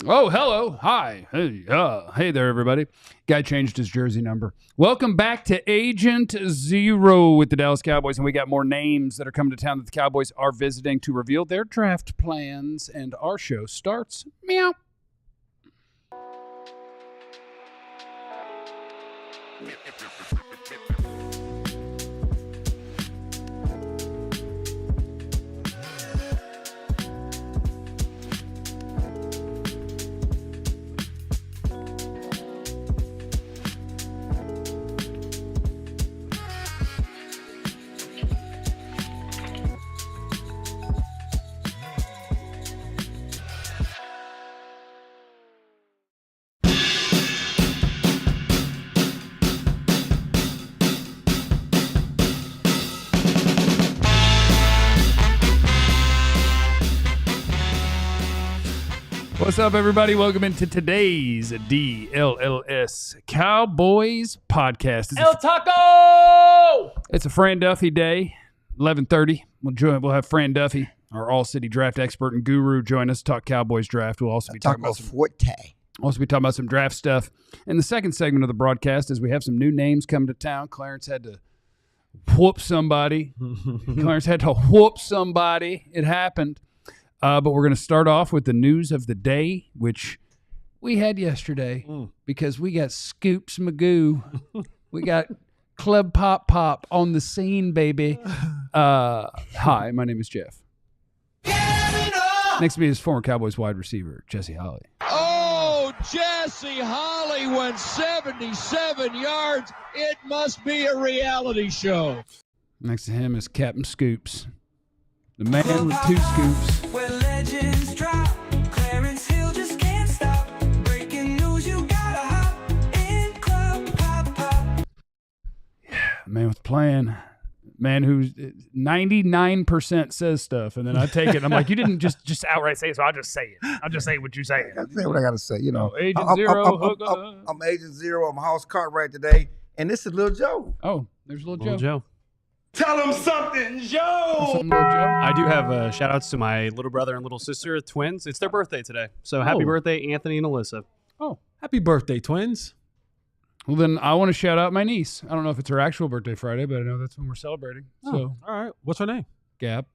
Oh, hello. Hi. Hey there, everybody. Guy changed his jersey number. Welcome back to Agent Zero with the Dallas Cowboys. And we got more names that are coming to town that the Cowboys are visiting to reveal their draft plans. And our show starts meow. What's up, everybody? Welcome into today's DLLS Cowboys podcast. El Taco! It's a Fran Duffy day, 11:30. We'll have Fran Duffy, our all-city draft expert and guru, join us to talk Cowboys draft. We'll also be talking about some draft stuff. In the second segment of the broadcast, as we have some new names coming to town, Clarence had to whoop somebody. It happened. But we're going to start off with the news of the day, which we had yesterday because we got Scoops Magoo. We got Club Pop on the scene, baby. Hi, my name is Jeff. Next to me is former Cowboys wide receiver, Jesse Holly. Oh, Jesse Holly went 77 yards. It must be a reality show. Next to him is Captain Scoops. The man with two scoops. Where legends drop, Clarence Hill just can't stop. Breaking news, you gotta hop in Club Pop. Yeah, man with a plan. Man who's 99% says stuff, and then I take it and I'm like, you didn't just outright say it, so I'll just say it. I'll just say what you say. I say what I gotta say, you know. Agent Zero. I'm Agent Zero. I'm House Cartwright today, and this is Lil Joe. Oh, there's Little Joe. Tell him something, Joe! I do have shout outs to my little brother and little sister, twins. It's their birthday today. So happy birthday, Anthony and Alyssa. Oh, Happy birthday, twins. well then I want to shout out my niece. I don't know if it's her actual birthday Friday, but I know that's when we're celebrating. So, All right. What's her name? Gab.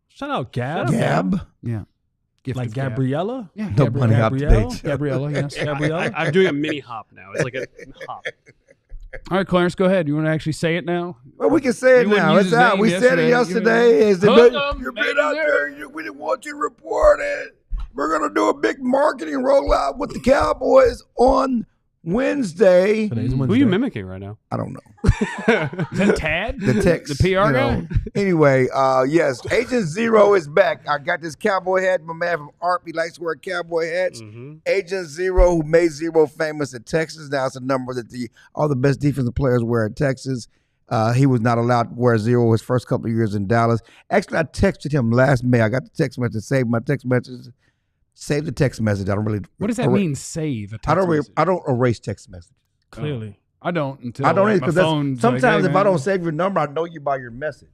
Shout out Gab. Gab. Yeah. Gift Like of Gab. Gabriella? Yeah, No money out Gabrielle? today. Gabriella, yes. Gabriella? I'm doing a mini hop now. It's like a hop. All right, Clarence, go ahead. You want to actually say it now? Well, we can say it You wouldn't now. use It's his out. name We said it yesterday. You've been out there. We didn't want you to report it. We're going to do a big marketing rollout with the Cowboys on Wednesday. Today's Who are Wednesday. you mimicking right now? I don't know. Is that Tad? The text. The PR guy? Anyway, yes, Agent Zero is back. I got this cowboy hat. My man from Art, he likes to wear cowboy hats. Mm-hmm. Agent Zero, who made Zero famous in Texas. Now it's a number that all the best defensive players wear in Texas. He was not allowed to wear Zero his first couple of years in Dallas. Actually, I texted him last May. I got the text message, saved my text message. Save the text message. I don't really. What does that mean, save a text I don't. message? I don't erase text messages. Clearly. I don't until I don't my because phone's sometimes like, hey, if I man. don't save your number, I know you by your message.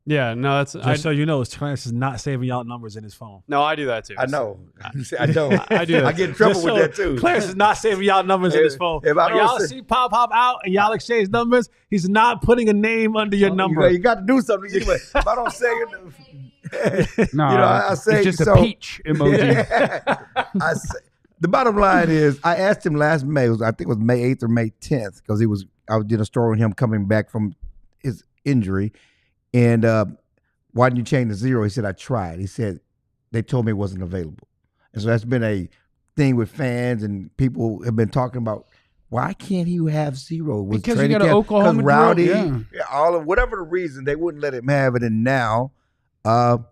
Yeah, no, that's Just so you know, Clarence is not saving y'all numbers in his phone. no, I do that too. I know. I know. I do that. I get in trouble Just with so that too. Clarence is not saving y'all numbers in his phone. if I When don't y'all say- see pop out and y'all exchange numbers, he's not putting a name under your number. You got to do something anyway. If I don't say it, No, I say it's just so. a peach emoji. The bottom line is, I asked him last May. I think it was May 8th or May 10th, because I was doing a story on him coming back from his injury, and why didn't you change the Zero? He said, I tried. He said, they told me it wasn't available. And so that's been a thing with fans, and people have been talking about, why can't he have Zero? Was Because you training got an camp- Oklahoma 'cause Rowdy, drill, all of whatever the reason, they wouldn't let him have it. And now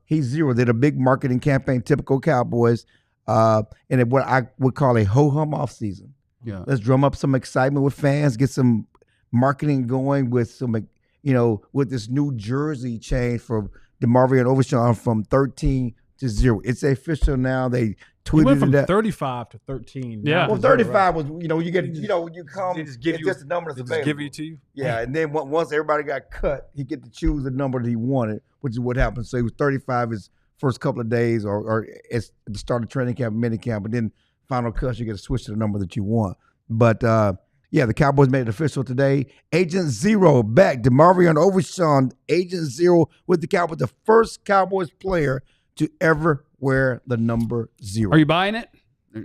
he's Zero. They did a big marketing campaign, typical Cowboys, and what I would call a ho-hum offseason. Yeah. Let's drum up some excitement with fans, get some marketing going with some, with this new jersey change from DeMarvion Overshown from 13 to 0. It's official now. They He tweeted went from it out. 35 to 13. Yeah. Well, 35 was, you get, you come, They just give it's you- just the number that's They just available. give it to you. Yeah, and then once everybody got cut, he get to choose the number that he wanted, which is what happened. So he was 35 his first couple of days or it's the start of training camp, mini camp, but then final cuts, you get to switch to the number that you want. But yeah, the Cowboys made it official today. Agent Zero back. DeMarvion Overshown, Agent Zero with the Cowboys, the first Cowboys player to ever wear the number 0. Are you buying it?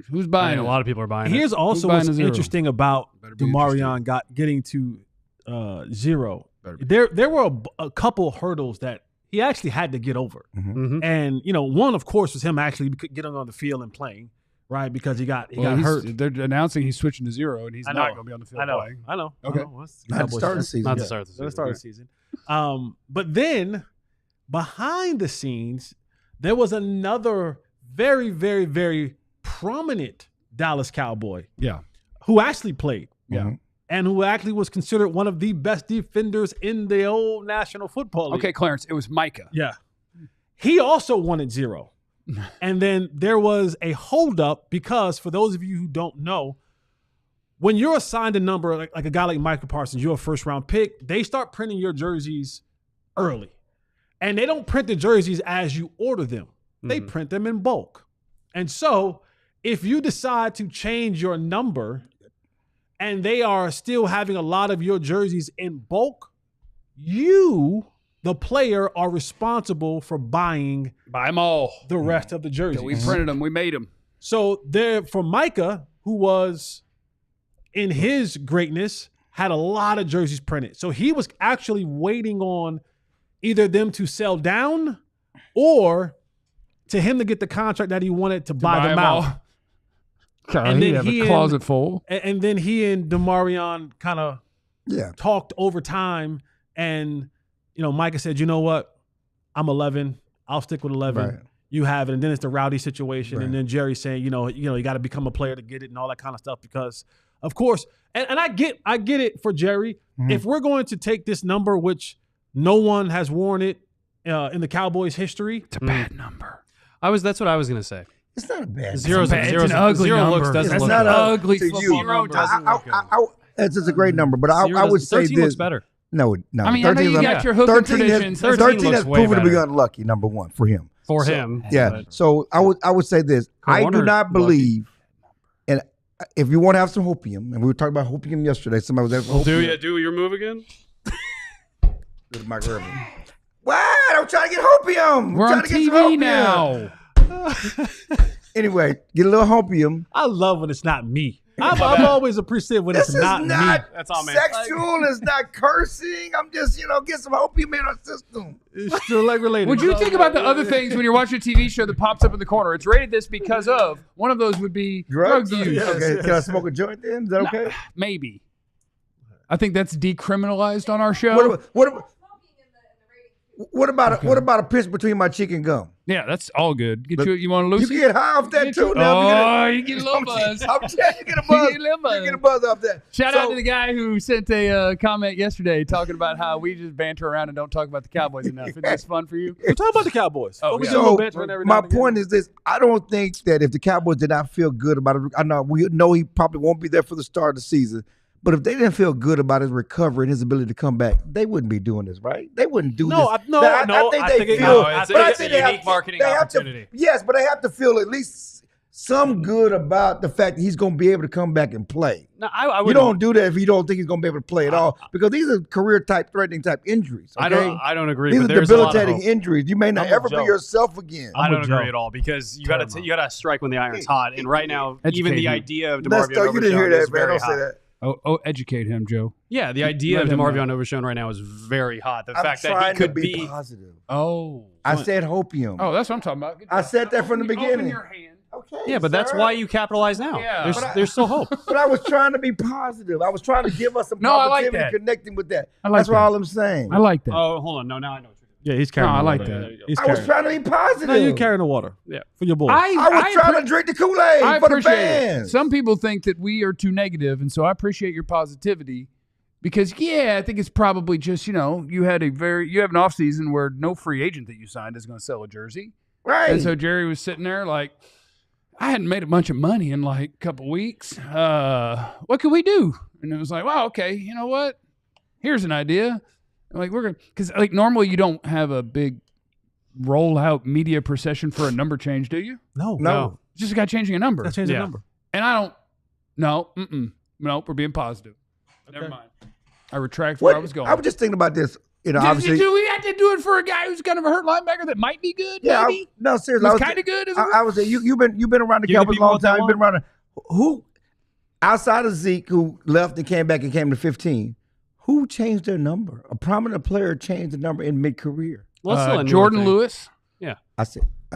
Who's buying it? A lot of people are buying Here's it. also buying what's a 0? interesting about DeMarvion getting to 0. There were a couple hurdles that he actually had to get over. Mhm. And, one, of course, was him actually getting on the field and playing, right? Because he got hurt. They're announcing he's switching to 0, and he's I not know. going to be on the field I know. playing. I know. Okay. Not to start the season. Not to start the season. Let's start the season. But then behind the scenes, there was another very, very, very prominent Dallas Cowboy Yeah. who actually played. Yeah. And who actually was considered one of the best defenders in the old National Football League. Okay, Clarence, it was Micah. Yeah. He also wanted 0. And then there was a holdup because, for those of you who don't know, when you're assigned a number, like a guy like Micah Parsons, you're a first-round pick, they start printing your jerseys early. And they don't print the jerseys as you order them. They print them in bulk. And so if you decide to change your number and they are still having a lot of your jerseys in bulk, you, the player, are responsible for buying Buy them all. the rest of the jerseys. We printed them. We made them. So there, for Micah, who was in his greatness, had a lot of jerseys printed. So he was actually waiting on either them to sell down or to him to get the contract that he wanted to buy them out. all. God, And he then have he a closet full. And then he and DeMarvion kind of Yeah. talked over time. And, Micah said, you know what? I'm 11. I'll stick with 11. Right. You have it. And then it's the Rowdy situation. Right. And then Jerry saying, you got to become a player to get it and all that kind of stuff because, of course, and I get it for Jerry. Mm-hmm. If we're going to take this number, which no one has worn it in the Cowboys history. It's a bad number. That's what I was going to say. It's not a bad Zero's number. It's an ugly zero number. looks doesn't It's look not good. ugly to football you. Zero number. doesn't look good. It's just a great number, but I Zero would doesn't- say 13 this. looks better. No. I mean, I know you got your hook and traditions. 13 looks has way proven to be better. unlucky, number one, for him. For him. Yeah. But So I would say this. I do Warner not lucky. believe, and if you want to have some hopium, and we were talking about hopium yesterday, somebody was asking do your move again? With Mike Irvin. What? I'm trying to get hopium. We're I'm on trying to get some TV hopium. now. Anyway, get a little hopium. I love when it's not me. I'm always appreciative when This it's is not me. That's all, man. sexual. It's not cursing. I'm just, get some hopium in our system. It's still like related. Would you think about the other things when you're watching a TV show that pops up in the corner? It's rated this because of. One of those would be drug use. Yeah, okay. Can I smoke a joint then? Is that okay? Maybe. I think that's decriminalized on our show. What about a pinch between my cheek and gum? Yeah, that's all good. You want to lose You can get high off that too. You get a little buzz. I'm telling you, get a buzz. You get a little buzz. You get a buzz off that. Shout out to the guy who sent a comment yesterday talking about how we just banter around and don't talk about the Cowboys enough. Isn't this fun for you? We're talking about the Cowboys. We yeah. do a little So bantering every now my and again. point is this: I don't think that if the Cowboys did not feel good about it, we know he probably won't be there for the start of the season. But if they didn't feel good about his recovery and his ability to come back, they wouldn't be doing this, right? They wouldn't do this. I think it's a unique marketing opportunity. Yes, but they have to feel at least some good about the fact that he's going to be able to come back and play. No, I You would. don't do that if you don't think he's going to be able to play at all, because these are threatening type injuries. Okay? I don't agree. These but are there's a lot of debilitating hope. injuries. You may not I'm with ever be Joe. yourself again. I don't with agree Joe. at all because you gotta strike when the iron's hot. And right now, Educate even the him. idea of That's DeMarvion you didn't hear Overshown that, is man. very Don't say hot. that. Oh, educate him, Joe. Yeah, the idea Let of him DeMarvion Overshown right now is very hot. The I'm fact that he trying to could be be positive. Oh. I said hopium. Oh, that's what I'm talking about. Good I job. said that from the Open beginning. your hand. Okay. Yeah, but that's sir. why you capitalize now. Yeah. There's still hope. But I was trying to be positive. I was trying to give us some No, I like positivity, that. connecting with that. I like That's that. all I'm saying. I like that. Oh, hold on. No, now I know what you're doing. Yeah, he's carrying. No, I the like water. that. He's I was carrying. trying to be positive. No, you're carrying the water. Yeah. For your boy. I was trying to drink the Kool-Aid I for the appreciate it. fans. Some people think that we are too negative, and so I appreciate your positivity because, I think it's probably just, you have an off season where no free agent that you signed is going to sell a jersey. Right. And so Jerry was sitting there like, I hadn't made a bunch of money in like a couple weeks. What could we do? And it was like, well, okay, you know what? Here's an idea. Like we're gonna, because like normally you don't have a big roll out media procession for a number change, do you? No. It's just a guy changing a number. Let's change the number. And I don't. No. No. We're being positive. Never mind. I retract where I was going. I was just thinking about this. You know, obviously, do we have to do it for a guy who's kind of a hurt linebacker that might be good? Yeah, maybe? no, seriously, He's kind of good. I was you've been around the Cowboys a long time. You've been around who outside of Zeke, who left and came back and came to 15. Who changed their number? A prominent player changed the number in mid-career. Jordan Lewis. Yeah, I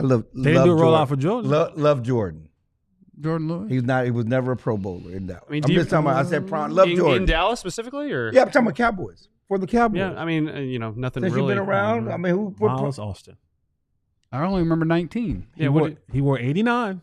love. They didn't do a rollout for Jordan. Love Jordan. Jordan Lewis. He was never a Pro Bowler in Dallas. I mean, I'm just talking about. I said love Jordan in Dallas specifically, or yeah, I'm talking about Cowboys. For the Cowboys. Yeah, I mean, nothing Since really. You've been around. I mean, who? Miles Austin. I only remember 19. He wore 89.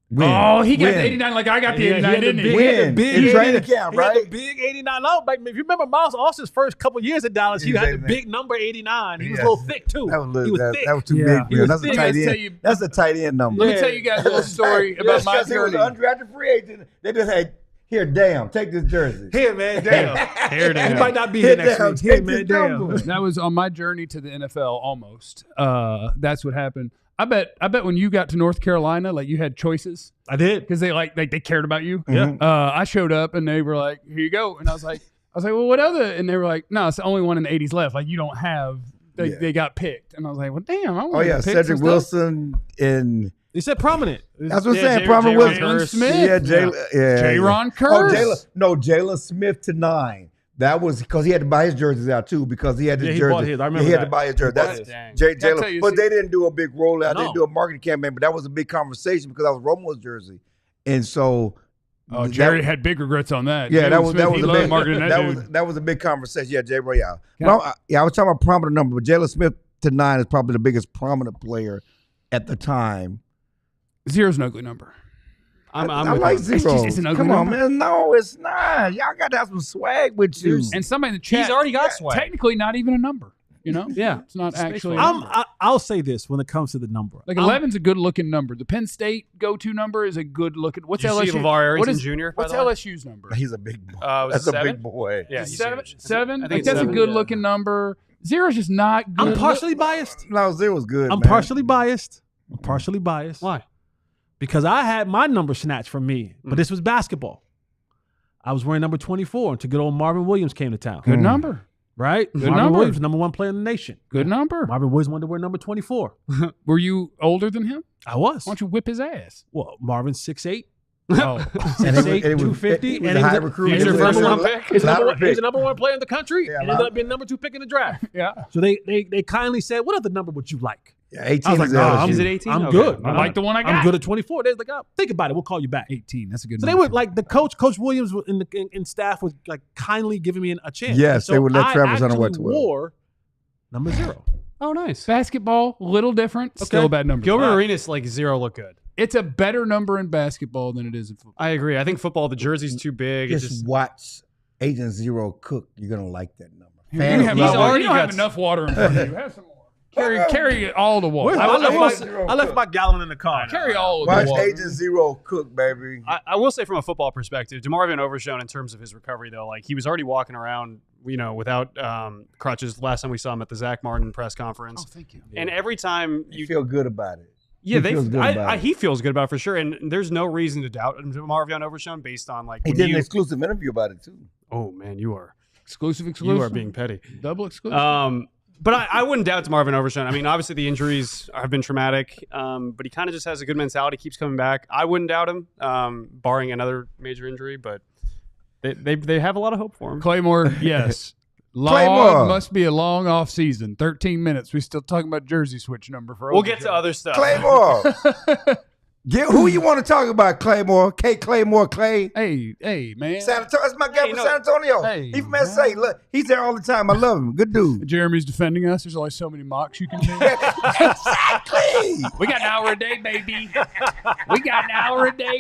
Win. Oh, he got Win. the 89 like I got the 89, didn't he? Win. In training camp, He right? had the big 89. No, but if you remember Miles Austin's first couple years at Dallas, he had the big number 89. He was a little thick, too. That was, he was thick. That was too big. That's a tight end. That's a tight end number. Let me tell you guys a little story about my journey. He was an undrafted free agent. They just had, here, damn, take this jersey. Here, man, damn. Here, damn. He might not be here next week. Here, man, damn. That was on my journey to the NFL almost. That's what happened. I bet when you got to North Carolina, like you had choices. I did. Because they cared about you. Yeah. I showed up and they were like, here you go. And I was like, well, what other? And they were like, no, it's the only one in the 80s left. Like you don't have, they got picked. And I was like, well, damn. I want to pick Cedric Wilson and. He said prominent. That's what I'm saying. Prominent Wilson. Jalen Smith. J-Ron Curse. Jalen Smith to 9. That was because he had to buy his jerseys out too because he had his jersey. I remember he had to buy his jersey. That's Jalen. But they didn't do a big rollout. They didn't do a marketing campaign. But that was a big conversation because that was Romo's jersey, and so. Oh, Jerry had big regrets on that. Yeah, that was a big marketing. That was a big conversation. Yeah, Jay Roy. I was talking about prominent number, but Jalen Smith to 9 is probably the biggest prominent player at the time. Zero's an ugly number. I like 0. It's an ugly Come on, number. man. No, it's not. Y'all got to have some swag with you. And somebody in the chat, He's already got swag. Technically, not even a number. You know? Yeah. It's not actually. I'll say this when it comes to the number. Like 11's a good looking number. The Penn State go-to number is a good looking. What's Did you LSU? see LeVar Arrington What is, Jr. What's LSU's number? He's a big boy. Was That's it a 7? big boy. Yeah, he's Seven. huge. Seven. I think That's 7. a good looking number. Zero's just not good. I'm partially biased. No, 0 was good. I'm man. partially biased. Why? Because I had my number snatched from me, but this was basketball. I was wearing number 24 until good old Marvin Williams came to town. Good number. Right? Good Marvin number. Williams, number 1 player in the nation. Good number. Marvin Williams wanted to wear number 24. Were you older than him? I was. Why don't you whip his ass? Well, Marvin's 6'8". Oh, 6'8", 250. He was a high recruit. He was your first round pick? He was the number 1 player in the country and ended up being number 2 pick in the draft. yeah. So they kindly said, what other number would you like? Yeah, 18 I was like, is nah, LSU. Is it 18? I'm Okay. good. I like the one I got. I'm good at 24. They're like, think about it. We'll call you back. 18. That's a good So they number. would like the Coach Williams in staff was like kindly giving me a chance. Yes, so they would let Travis Hunter wear I 12. wore number 0. Oh, nice. Basketball, a little different. Still a bad number. Gilbert Arenas, like 0 look good. It's a better number in basketball than it is in football. I agree. I think football, the jersey's too big. Just watch Agent Zero cook. You're going to like that number. You don't have, He's already you don't have got- enough water in front of you. Have some more. Carry all the water. I left my gallon in the car. Carry all of Watch the water. Agent Zero cook, baby. I will say from a football perspective, DeMarvion Overshown in terms of his recovery, though, like he was already walking around, without crutches. Last time we saw him at the Zach Martin press conference. Oh, thank you. And every time You feel good about it. yeah, He feels good about it. he feels good about it for sure. And there's no reason to doubt DeMarvion Overshown based on like He when did an you- exclusive interview about it, too. oh man, you are Exclusive. you are being petty. Double exclusive. But I wouldn't doubt DeMarvion Overshown. I mean, obviously the injuries have been traumatic, but he kind of just has a good mentality, keeps coming back. I wouldn't doubt him, barring another major injury, but they have a lot of hope for him. Claymore, yes. Claymore. Must be a long off season. 13 minutes. We still talking about jersey switch number for We'll get to other stuff. Claymore. Who you want to talk about, Claymore? Claymore Clay. Hey, man. San Antonio. That's my guy from San Antonio. Hey, He's from SA. Look, he's there all the time. I love him. Good dude. Jeremy's defending us. There's only so many mocks you can do. Exactly. We got an hour a day,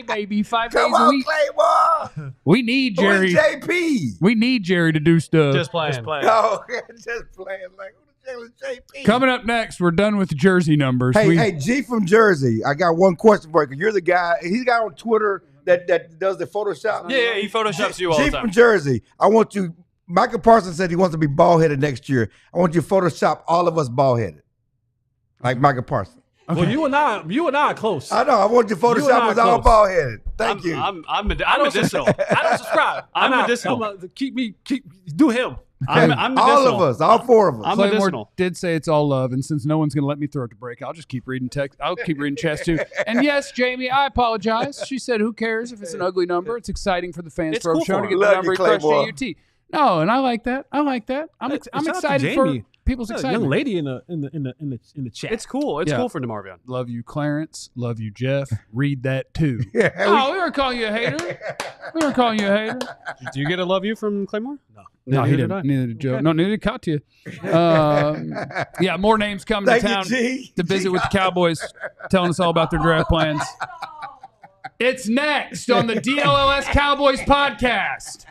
baby. 5 Come days a on, week. Claymore. We need Who Jerry. is JP? We need Jerry to do stuff. Just playing. No, just playing like who the hell is JP? Coming up next, we're done with jersey numbers. Hey, G from Jersey. I got one question for you. 'Cause you're the guy. He's the guy on Twitter that does the Photoshop. Yeah, he photoshops you all G the time. from Jersey. I want you. Michael Parsons said he wants to be bald headed next year. I want you to Photoshop all of us bald headed. Like Michael Parsons. Okay. Well, you and I are close. I know. I want your Photoshop was all bald headed. Thank you. I'm I don't medicinal. I don't subscribe. I'm medicinal. Do him. I'm medicinal. All of us, all four of us. I'm Claymore medicinal. did say it's all love, and since no one's going to let me throw it to break, I'll just keep reading text. I'll keep reading chats too. And yes, Jamie, I apologize. She said, "Who cares if it's an ugly number? It's exciting for the fans for cool Overshown to for get him. the Love number you, he crushed Claymore. at UT." No, and I like that. I'm Shout out to excited Jamie. for people's There's a excitement. young lady in the chat. It's cool. It's Yeah. cool for DeMarvion. Love you, Clarence. Love you, Jeff. Read that too. Yeah, Oh, we weren't calling you a hater. We weren't calling you a hater. Do you get a love you from Claymore? No, he Neither didn't. did I. Neither did Joe. Okay. No, neither did Katya. Yeah, more names coming Thank to you, town G. to visit with the Cowboys, telling us all about their draft plans. It's next on the DLLS Cowboys podcast.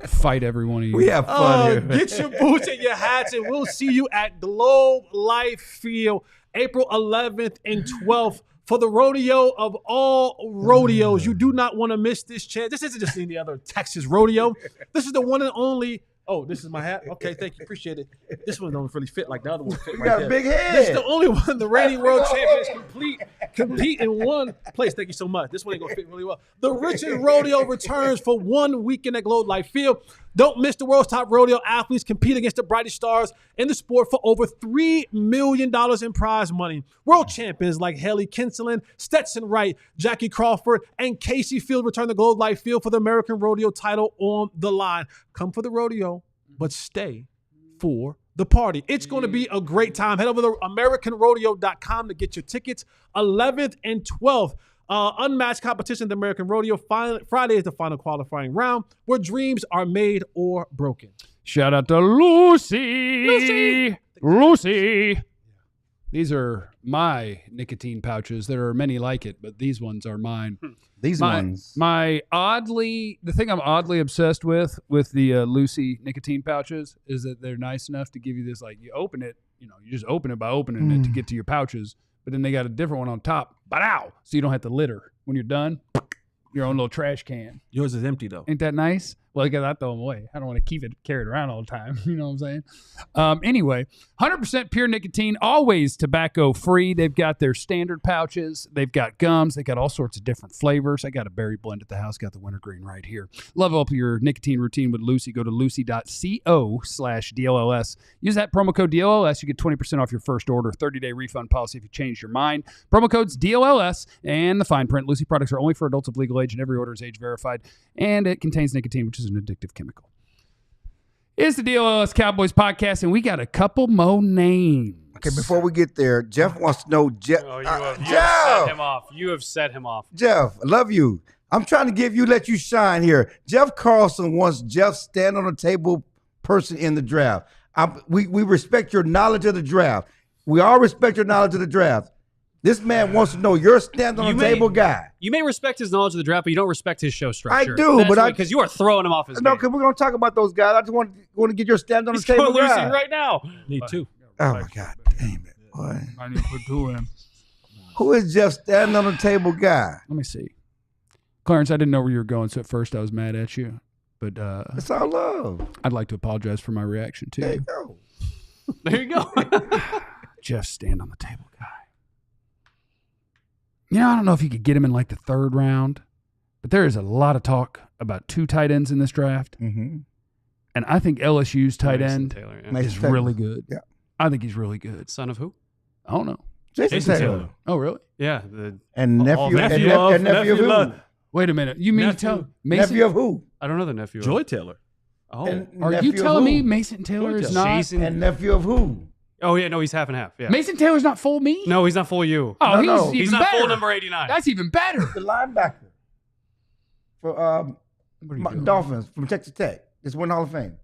Fight every one of you. we have fun here. Get your boots and your hats, and we'll see you at Globe Life Field, April 11th and 12th. For the rodeo of all rodeos, you do not want to miss this chance. This isn't just any other Texas rodeo. This is the one and only. Oh, this is my hat. Okay, thank you, appreciate it. This one don't really fit like the other one fit You right got there. a big head. This is the only one the reigning world champions compete in one place. Thank you so much. This one ain't gonna fit really well. The Richard Rodeo returns for 1 weekend at Globe Life Field. Don't miss the world's top rodeo athletes compete against the brightest stars in the sport for over $3 million in prize money. World champions like Haley Kinseling, Stetson Wright, Jackie Crawford, and Casey Field return to Globe Life Field for the American Rodeo title on the line. Come for the rodeo, but stay for the party. It's going to be a great time. Head over to AmericanRodeo.com to get your tickets. 11th and 12th. Unmatched competition at the American Rodeo. Friday is the final qualifying round where dreams are made or broken. Shout out to Lucy. Lucy. These are my nicotine pouches. There are many like it, but these ones are mine. These ones. The thing I'm oddly obsessed with the Lucy nicotine pouches is that they're nice enough to give you this, like, you open it, you just open it by opening it to get to your pouches, but then they got a different one on top, so you don't have to litter. When you're done, your own little trash can. Yours is empty, though. Ain't that nice? Well, because I throw them away. I don't want to keep it carried around all the time. You know what I'm saying? Anyway, 100% pure nicotine, always tobacco free. They've got their standard pouches. They've got gums. They got all sorts of different flavors. I got a berry blend at the house. Got the wintergreen right here. Level up your nicotine routine with Lucy. Go to lucy.co/DLLS. Use that promo code DLLS. You get 20% off your first order. 30-day refund policy if you change your mind. Promo codes DLLS and the fine print. Lucy products are only for adults of legal age, and every order is age verified. And it contains nicotine, which is an addictive chemical. It's the DLLS Cowboys podcast, and we got a couple more names. Okay, before we get there, Jeff wants to know. Jeff, Oh, you have Jeff, set him off. You have set him off. Jeff, I love you. I'm trying to let you shine here. Jeff Carlson wants Jeff stand on the table person in the draft. We respect your knowledge of the draft. We all respect your knowledge of the draft. This man wants to know your stand on the table guy. You may respect his knowledge of the draft, but you don't respect his show structure. I do, because you are throwing him off his No, game. because we're going to talk about those guys. I just want to get your stand on the table Lucy guy. right now. Need two. Oh, my God. Damn it. Boy. I need to put two in. Who is Jeff stand on the table guy? Let me see. Clarence, I didn't know where you were going, so at first I was mad at you. But It's all love. I'd like to apologize for my reaction, too. There you go. There you go. Jeff stand on the table guy. I don't know if you could get him in like the third round, but there is a lot of talk about two tight ends in this draft. Mm-hmm. And I think LSU's tight Mason end Taylor, yeah. Mason is Taylor. really good. Yeah. I think he's really good. Son of who? I don't know. Jason Taylor. Oh, really? Yeah. And nephew, nephew and nephew of who? Wait a minute. You mean to tell Mason? Nephew of who? I don't know the nephew. Joy Taylor. Oh. And Are nephew you of telling who? me Mason Taylor is not? Jason. And nephew of who? Oh, yeah. No, he's half and half. Yeah. Mason Taylor's not full me? No, he's not full you. Oh, No, he's no. even He's not better. full number 89. That's even better. The linebacker for What are you doing? Dolphins from Texas Tech. Just won Hall of Fame.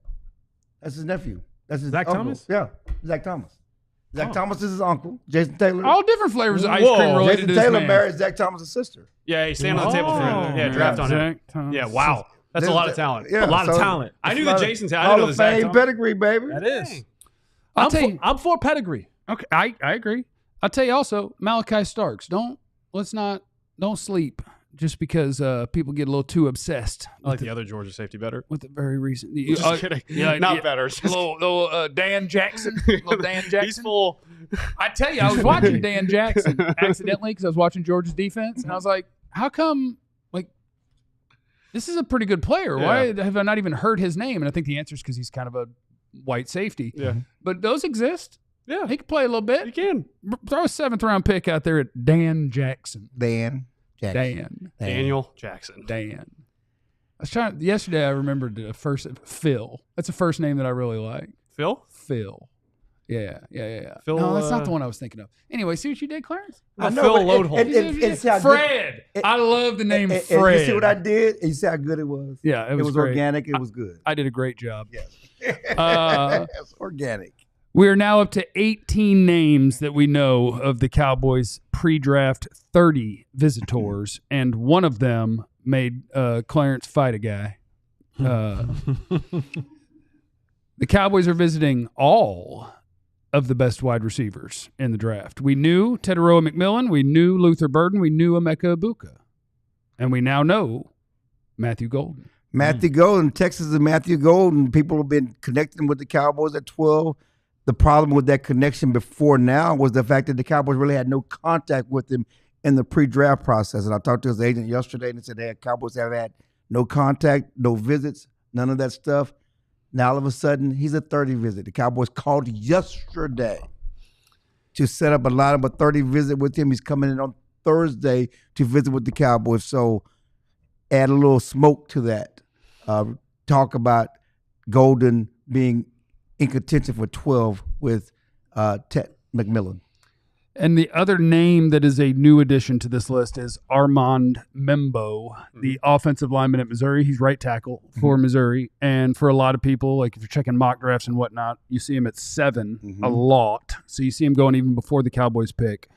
That's his nephew. That's his Zach uncle. Thomas? Yeah, Zach Thomas. Zach Thomas is his uncle. Jason Taylor. All different flavors of ice Whoa. cream related Jason to this Taylor man. married Zach Thomas' sister. Yeah, he's standing on the table for him. Yeah, draft on him. Zach Thomas. Yeah, wow. That's a lot of talent. Yeah, A lot of so talent. I knew it's a lot the of Jason Taylor. I Hall didn't know of the Zach Fame Thomas. pedigree, baby. That is. I'll tell you. I'm for pedigree. Okay, I agree. I'll tell you also, Malachi Starks. Don't sleep. just because people get a little too obsessed. I like the other Georgia safety better. With the very recent. Just kidding. Not better. Little Dan Jackson. Little Dan Jackson. He's full. I tell you, I was watching Dan Jackson accidentally because I was watching Georgia's defense, and I was like, how come, like, this is a pretty good player. Why have I not even heard his name? And I think the answer is because he's kind of a white safety. Yeah. But those exist. Yeah. He can play a little bit. You can. Throw a 7th-round pick out there at Dan Jackson. Daniel Jackson. Dan. I was trying yesterday. I remembered the first Phil. That's a first name that I really like. Phil. Yeah. Phil, no, that's not the one I was thinking of. Anyway, see what you did, Clarence? I know, Phil Loadhole. Fred. I love the name Fred. You see what I did? And you see how good it was? Yeah, it was great. Organic. It was good. I did a great job. Yes. It's organic. We are now up to 18 names that we know of the Cowboys pre-draft 30 visitors, and one of them made Clarence fight a guy. The Cowboys are visiting all of the best wide receivers in the draft. We knew Teteroa McMillan, we knew Luther Burden, we knew Emeka Ibuka, and we now know Matthew Golden. Matthew Golden, Texas and Matthew Golden. People have been connecting with the Cowboys at 12. The problem with that connection before now was the fact that the Cowboys really had no contact with him in the pre-draft process. And I talked to his agent yesterday and he said, hey, Cowboys have had no contact, no visits, none of that stuff. Now, all of a sudden, he's a 30 visit. The Cowboys called yesterday to set up a lineup of 30 visit with him. He's coming in on Thursday to visit with the Cowboys. So add a little smoke to that. Talk about Golden being in contention for 12 with Ted McMillan. And the other name that is a new addition to this list is Armand Membou, the offensive lineman at Missouri. He's right tackle for Missouri. And for a lot of people, like if you're checking mock drafts and whatnot, you see him at 7 a lot. So you see him going even before the Cowboys pick.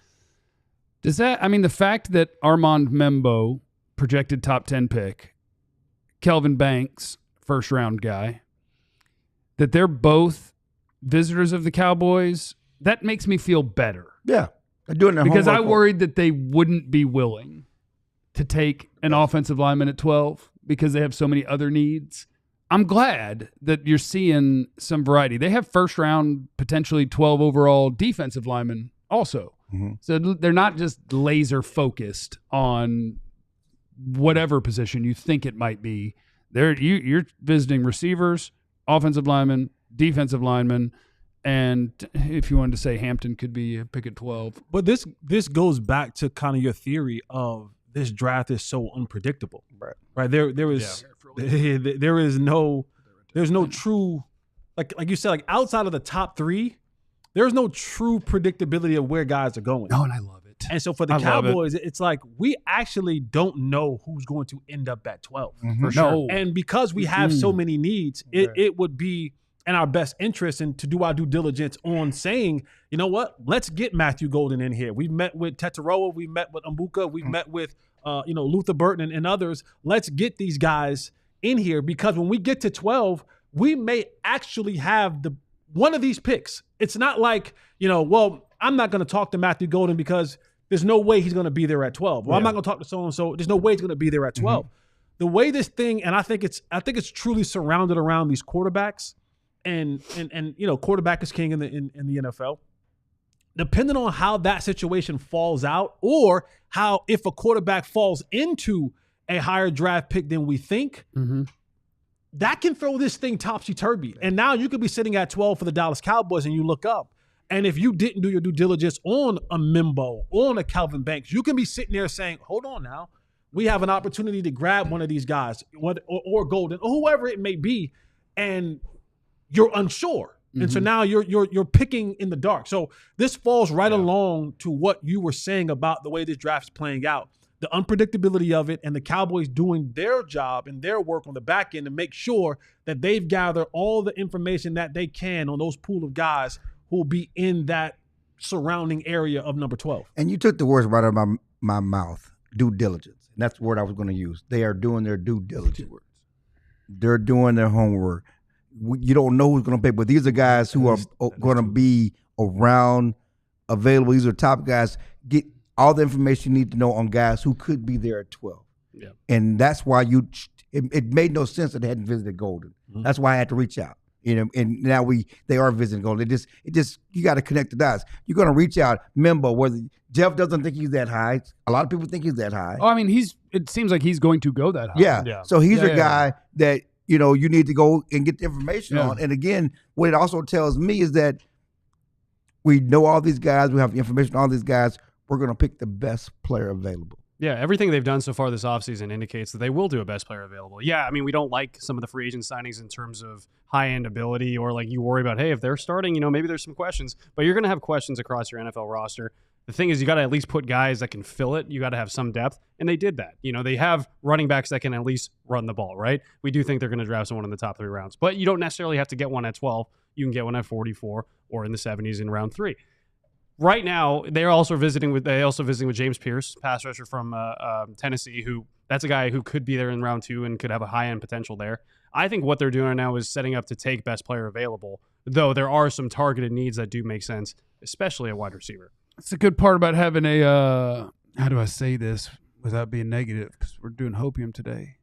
Does that, I mean, the fact that Armand Membou, projected top 10 pick, Kelvin Banks, first round guy, that they're both visitors of the Cowboys, that makes me feel better. Yeah, they're doing their because I homework. worried that they wouldn't be willing to take an offensive lineman at 12 because they have so many other needs. I'm glad that you're seeing some variety. They have first round, potentially 12 overall defensive linemen also. So they're not just laser focused on whatever position you think it might be. You're visiting receivers, offensive linemen, defensive linemen, and if you wanted to say Hampton could be a pick at 12. But this goes back to kind of your theory of this draft is so unpredictable. Right. There's no true, like you said, like outside of the top 3, there's no true predictability of where guys are going. Oh, and I love it. And so for the Cowboys, it's like we actually don't know who's going to end up at 12. For sure. No. And because we have so many needs, it would be in our best interest and to do our due diligence on saying, you know what, let's get Matthew Golden in here. We've met with Teteroa, we've met with Mbuka, we've met with Luther Burton and others. Let's get these guys in here because when we get to 12, we may actually have one of these picks. It's not like, well, I'm not going to talk to Matthew Golden because there's no way he's going to be there at 12. Well, I'm not going to talk to so-and-so. There's no way he's going to be there at 12. The way this thing, and I think it's truly surrounded around these quarterbacks and quarterback is king in the NFL. Depending on how that situation falls out or how if a quarterback falls into a higher draft pick than we think, that can throw this thing topsy-turvy. And now you could be sitting at 12 for the Dallas Cowboys and you look up. And if you didn't do your due diligence on a Membou, on a Kelvin Banks, you can be sitting there saying, hold on now. We have an opportunity to grab one of these guys or Golden or whoever it may be. And you're unsure. And so now you're picking in the dark. So this falls right along to what you were saying about the way this draft is playing out. The unpredictability of it and the Cowboys doing their job and their work on the back end to make sure that they've gathered all the information that they can on those pool of guys who will be in that surrounding area of number 12. And you took the words right out of my mouth, due diligence. And that's the word I was going to use. They are doing their due diligence. They're doing their homework. You don't know who's going to pick, but these are guys who are going to be around, available. These are top guys. Get all the information you need to know on guys who could be there at 12. And that's why it made no sense that they hadn't visited Golden. That's why I had to reach out. And now they are visiting Golden. It just you got to connect the dots. You're going to reach out. Membou, whether Jeff doesn't think he's that high. A lot of people think he's that high. Oh, I mean, it seems like he's going to go that high. Yeah. So he's a guy that, you need to go and get the information on. And again, what it also tells me is that we know all these guys. We have information on all these guys. We're going to pick the best player available. Yeah, everything they've done so far this offseason indicates that they will do a best player available. Yeah, I mean, we don't like some of the free agent signings in terms of high-end ability, or like you worry about, hey, if they're starting, maybe there's some questions. But you're going to have questions across your NFL roster. The thing is, you got to at least put guys that can fill it. You got to have some depth, and they did that. They have running backs that can at least run the ball, right? We do think they're going to draft someone in the top 3 rounds. But you don't necessarily have to get one at 12. You can get one at 44 or in the 70s in round 3. Right now, they're also visiting with James Pierce, pass rusher from Tennessee, that's a guy who could be there in round 2 and could have a high-end potential there. I think what they're doing right now is setting up to take best player available, though there are some targeted needs that do make sense, especially at wide receiver. It's a good part about having a how do I say this without being negative, because we're doing Hopium today.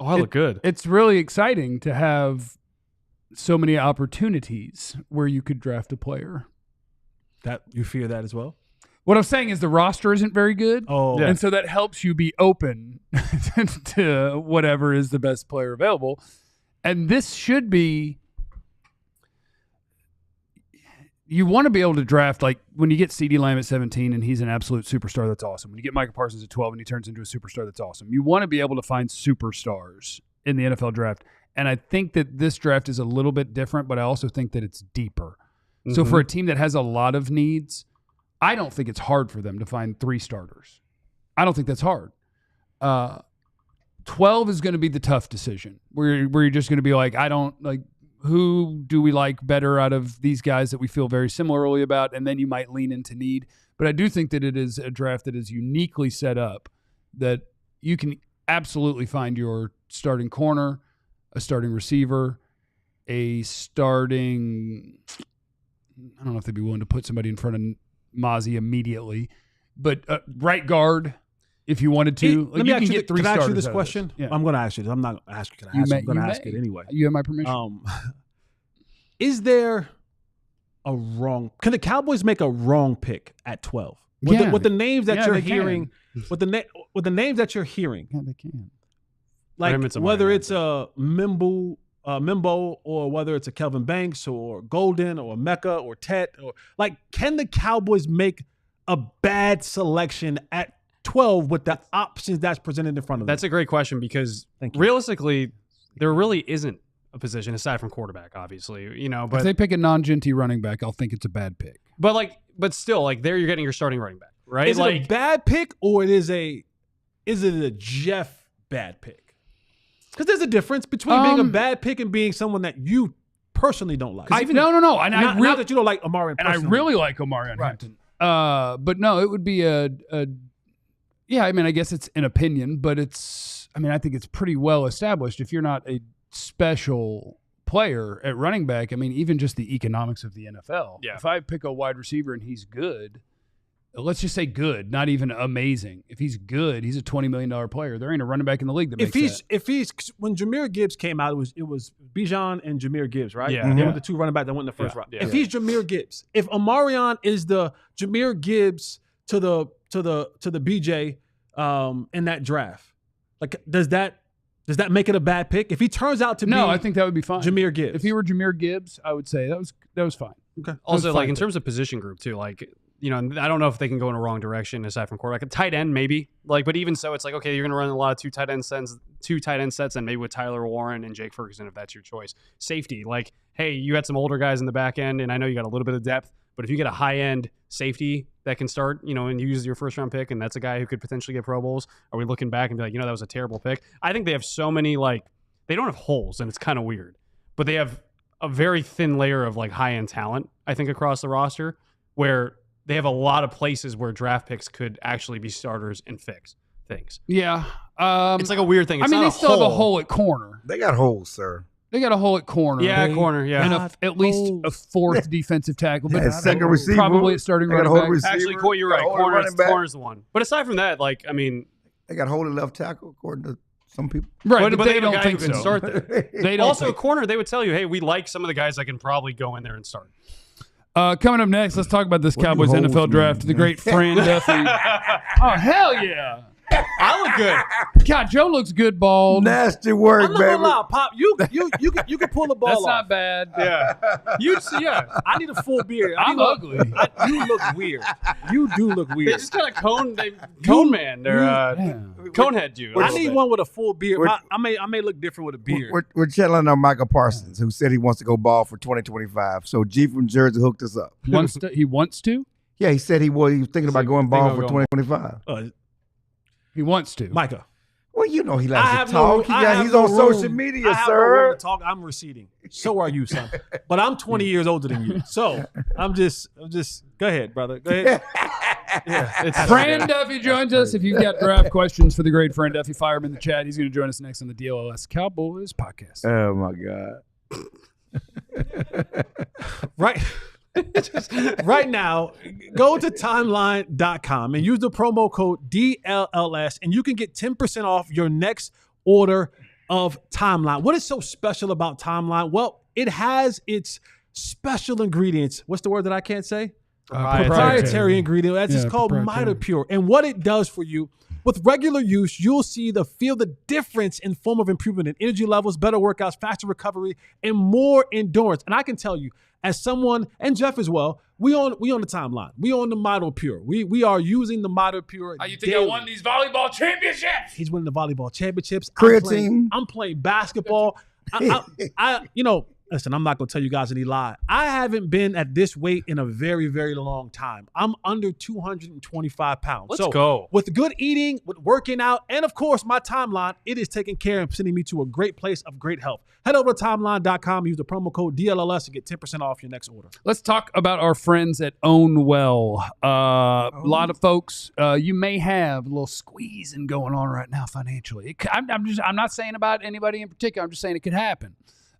I look good. It's really exciting to have so many opportunities where you could draft a player. That you fear that as well? What I'm saying is the roster isn't very good. Oh, and so that helps you be open to whatever is the best player available. And this should be, you want to be able to draft, like when you get CeeDee Lamb at 17 and he's an absolute superstar, that's awesome. When you get Micah Parsons at 12 and he turns into a superstar, that's awesome. You want to be able to find superstars in the NFL draft. And I think that this draft is a little bit different, but I also think that it's deeper. Mm-hmm. So for a team that has a lot of needs, I don't think it's hard for them to find 3 starters. I don't think that's hard. 12 is going to be the tough decision where you're just going to be like, who do we like better out of these guys that we feel very similarly about? And then you might lean into need. But I do think that it is a draft that is uniquely set up that you can absolutely find your starting corner, a starting receiver, a starting, I don't know if they'd be willing to put somebody in front of Mozzie immediately, but right guard, if you wanted to. Let me ask you, can I ask you this question? Yeah. I'm going to ask you this. I'm not going to ask you. I'm going to ask it anyway. You have my permission. Is there a wrong, can the Cowboys make a wrong pick at 12? With the names that you're hearing, with the names that you're hearing. Yeah, they can. Like whether it's a Membou or whether it's a Kelvin Banks or Golden or Mecca or Tet, or like, can the Cowboys make a bad selection at 12 with the options that's presented in front of them? That's a great question, because realistically, there really isn't a position aside from quarterback, obviously. But if they pick a non-Genty running back, I'll think it's a bad pick. But still, there you're getting your starting running back, right? Is it a bad pick, or is it a Jeff bad pick? Because there's a difference between being a bad pick and being someone that you personally don't like. No. And not that you don't like Omarion personally. And I really like Omarion Hampton. But no, it would be yeah, I mean, I guess it's an opinion, but I think it's pretty well established. If you're not a special player at running back, I mean, even just the economics of the NFL. Yeah. If I pick a wide receiver and he's good, let's just say good, not even amazing. If he's good, he's a $20 million player. There ain't a running back in the league that makes that. If he's when Jahmyr Gibbs came out, it was Bijan and Jahmyr Gibbs, right? Yeah. They were the 2 running backs that went in the first round. Yeah. If he's Jahmyr Gibbs, if Omarion is the Jahmyr Gibbs to the BJ in that draft, like does that make it a bad pick? If he turns out to be, I think that would be fine. Jahmyr Gibbs. If he were Jahmyr Gibbs, I would say that was fine. Okay. Also, in terms of position group too, I don't know if they can go in a wrong direction aside from quarterback. A tight end, maybe. But even so, it's okay, you're going to run a lot of two tight end sets, and maybe with Tyler Warren and Jake Ferguson, if that's your choice. Safety, hey, you got some older guys in the back end, and I know you got a little bit of depth, but if you get a high-end safety that can start, and use your first-round pick, and that's a guy who could potentially get Pro Bowls, are we looking back and be like, that was a terrible pick? I think they have so many, they don't have holes, and it's kind of weird, but they have a very thin layer of, high-end talent, I think, across the roster, where they have a lot of places where draft picks could actually be starters and fix things. Yeah. It's like a weird thing. It's they still have a hole at corner. They got holes, sir. They got a hole at corner. Yeah, corner. Yeah, and at least a fourth defensive tackle. But second receiver. Probably at starting running back. Actually, you're right. Corner's the one. But aside from that, like, I mean, they got a hole at left tackle according to some people. Right, but they don't don't think so. Start there. They don't. Also, corner, they would tell you, hey, we like some of the guys that can probably go in there and start. Coming up next, let's talk about this Cowboys NFL draft. The great Fran Duffy. Oh, hell yeah. I look good. God, Joe looks good bald. Nasty work, I'm not baby. gonna lie, Pop. You can pull the ball That's off. not bad. Yeah. I need a full beard. I'm ugly. You look weird. You do look They weird. just kind of cone man. They're conehead you. I need one with a full beard. I may look different with a beard. We're chilling on Michael Parsons, who said he wants to go ball for 2025. So G from Jersey hooked us up. He wants to? Yeah, he said he was thinking about going ball for 2025. He wants to. Micah. Well, you know he likes to talk. He's on social media, I have no sir. room to talk. I'm receding. So are you, son. But I'm 20 years older than you. So I'm just. Go ahead, brother. Go ahead. Fran Duffy joins us. If you've got draft questions for the great Fran Duffy, fire him in the chat. He's going to join us next on the DLLS Cowboys podcast. Oh my God. Right. Right now, go to timeline.com and use the promo code DLLS, and you can get 10% off your next order of Timeline. What is so special about Timeline? Well, it has its special ingredients. What's the word that I can't say? Proprietary ingredient. That's it's called MitoPure. And what it does for you, with regular use, you'll feel the difference in form of improvement in energy levels, better workouts, faster recovery, and more endurance. And I can tell you, as someone, and Jeff as well, we on the timeline. We on the MitoPure. We are using the MitoPure. How you think I won these volleyball championships? He's winning the volleyball championships. Creatine. I'm playing basketball. Listen, I'm not going to tell you guys any lie. I haven't been at this weight in a very, very long time. I'm under 225 pounds. Let's go. With good eating, with working out, and of course, my Timeline, it is taking care and sending me to a great place of great health. Head over to timeline.com, use the promo code DLLS to get 10% off your next order. Let's talk about our friends at Own Well. A lot of folks, you may have a little squeezing going on right now financially. I'm not saying about anybody in particular. I'm just saying it could happen.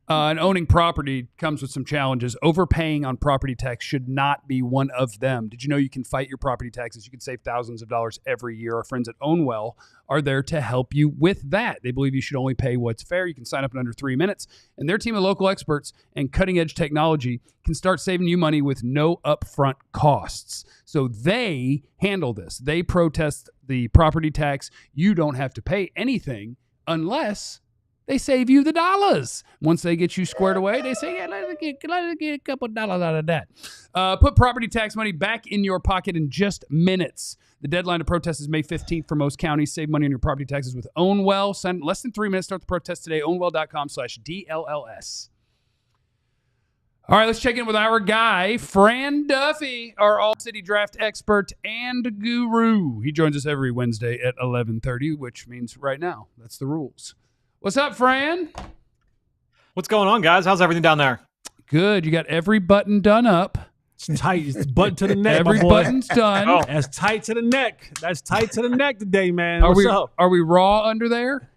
And owning property comes with some challenges. Overpaying on property tax should not be one of them. Did you know you can fight your property taxes? You can save thousands of dollars every year. Our friends at Own Well are there to help you with that. They believe you should only pay what's fair. You can sign up in under 3 minutes. And their team of local experts and cutting-edge technology can start saving you money with no upfront costs. So they handle this. They protest the property tax. You don't have to pay anything unless they save you the dollars. Once they get you squared away, they say, yeah, let's get a couple dollars out of that. Put property tax money back in your pocket in just minutes. The deadline to protest is May 15th for most counties. Save money on your property taxes with Own Well. Send less than 3 minutes. Start the protest today. ownwell.com/DLLS. All right, let's check in with our guy, Fran Duffy, our All-City draft expert and guru. He joins us every Wednesday at 11:30, which means right now. That's the rules. What's up, Fran? What's going on, guys? How's everything down there? Good. You got every button done up. It's tight. It's button to the neck. Every button's done. Oh. That's tight to the neck. That's tight to the neck today, man. Are What's up? Are we raw under there?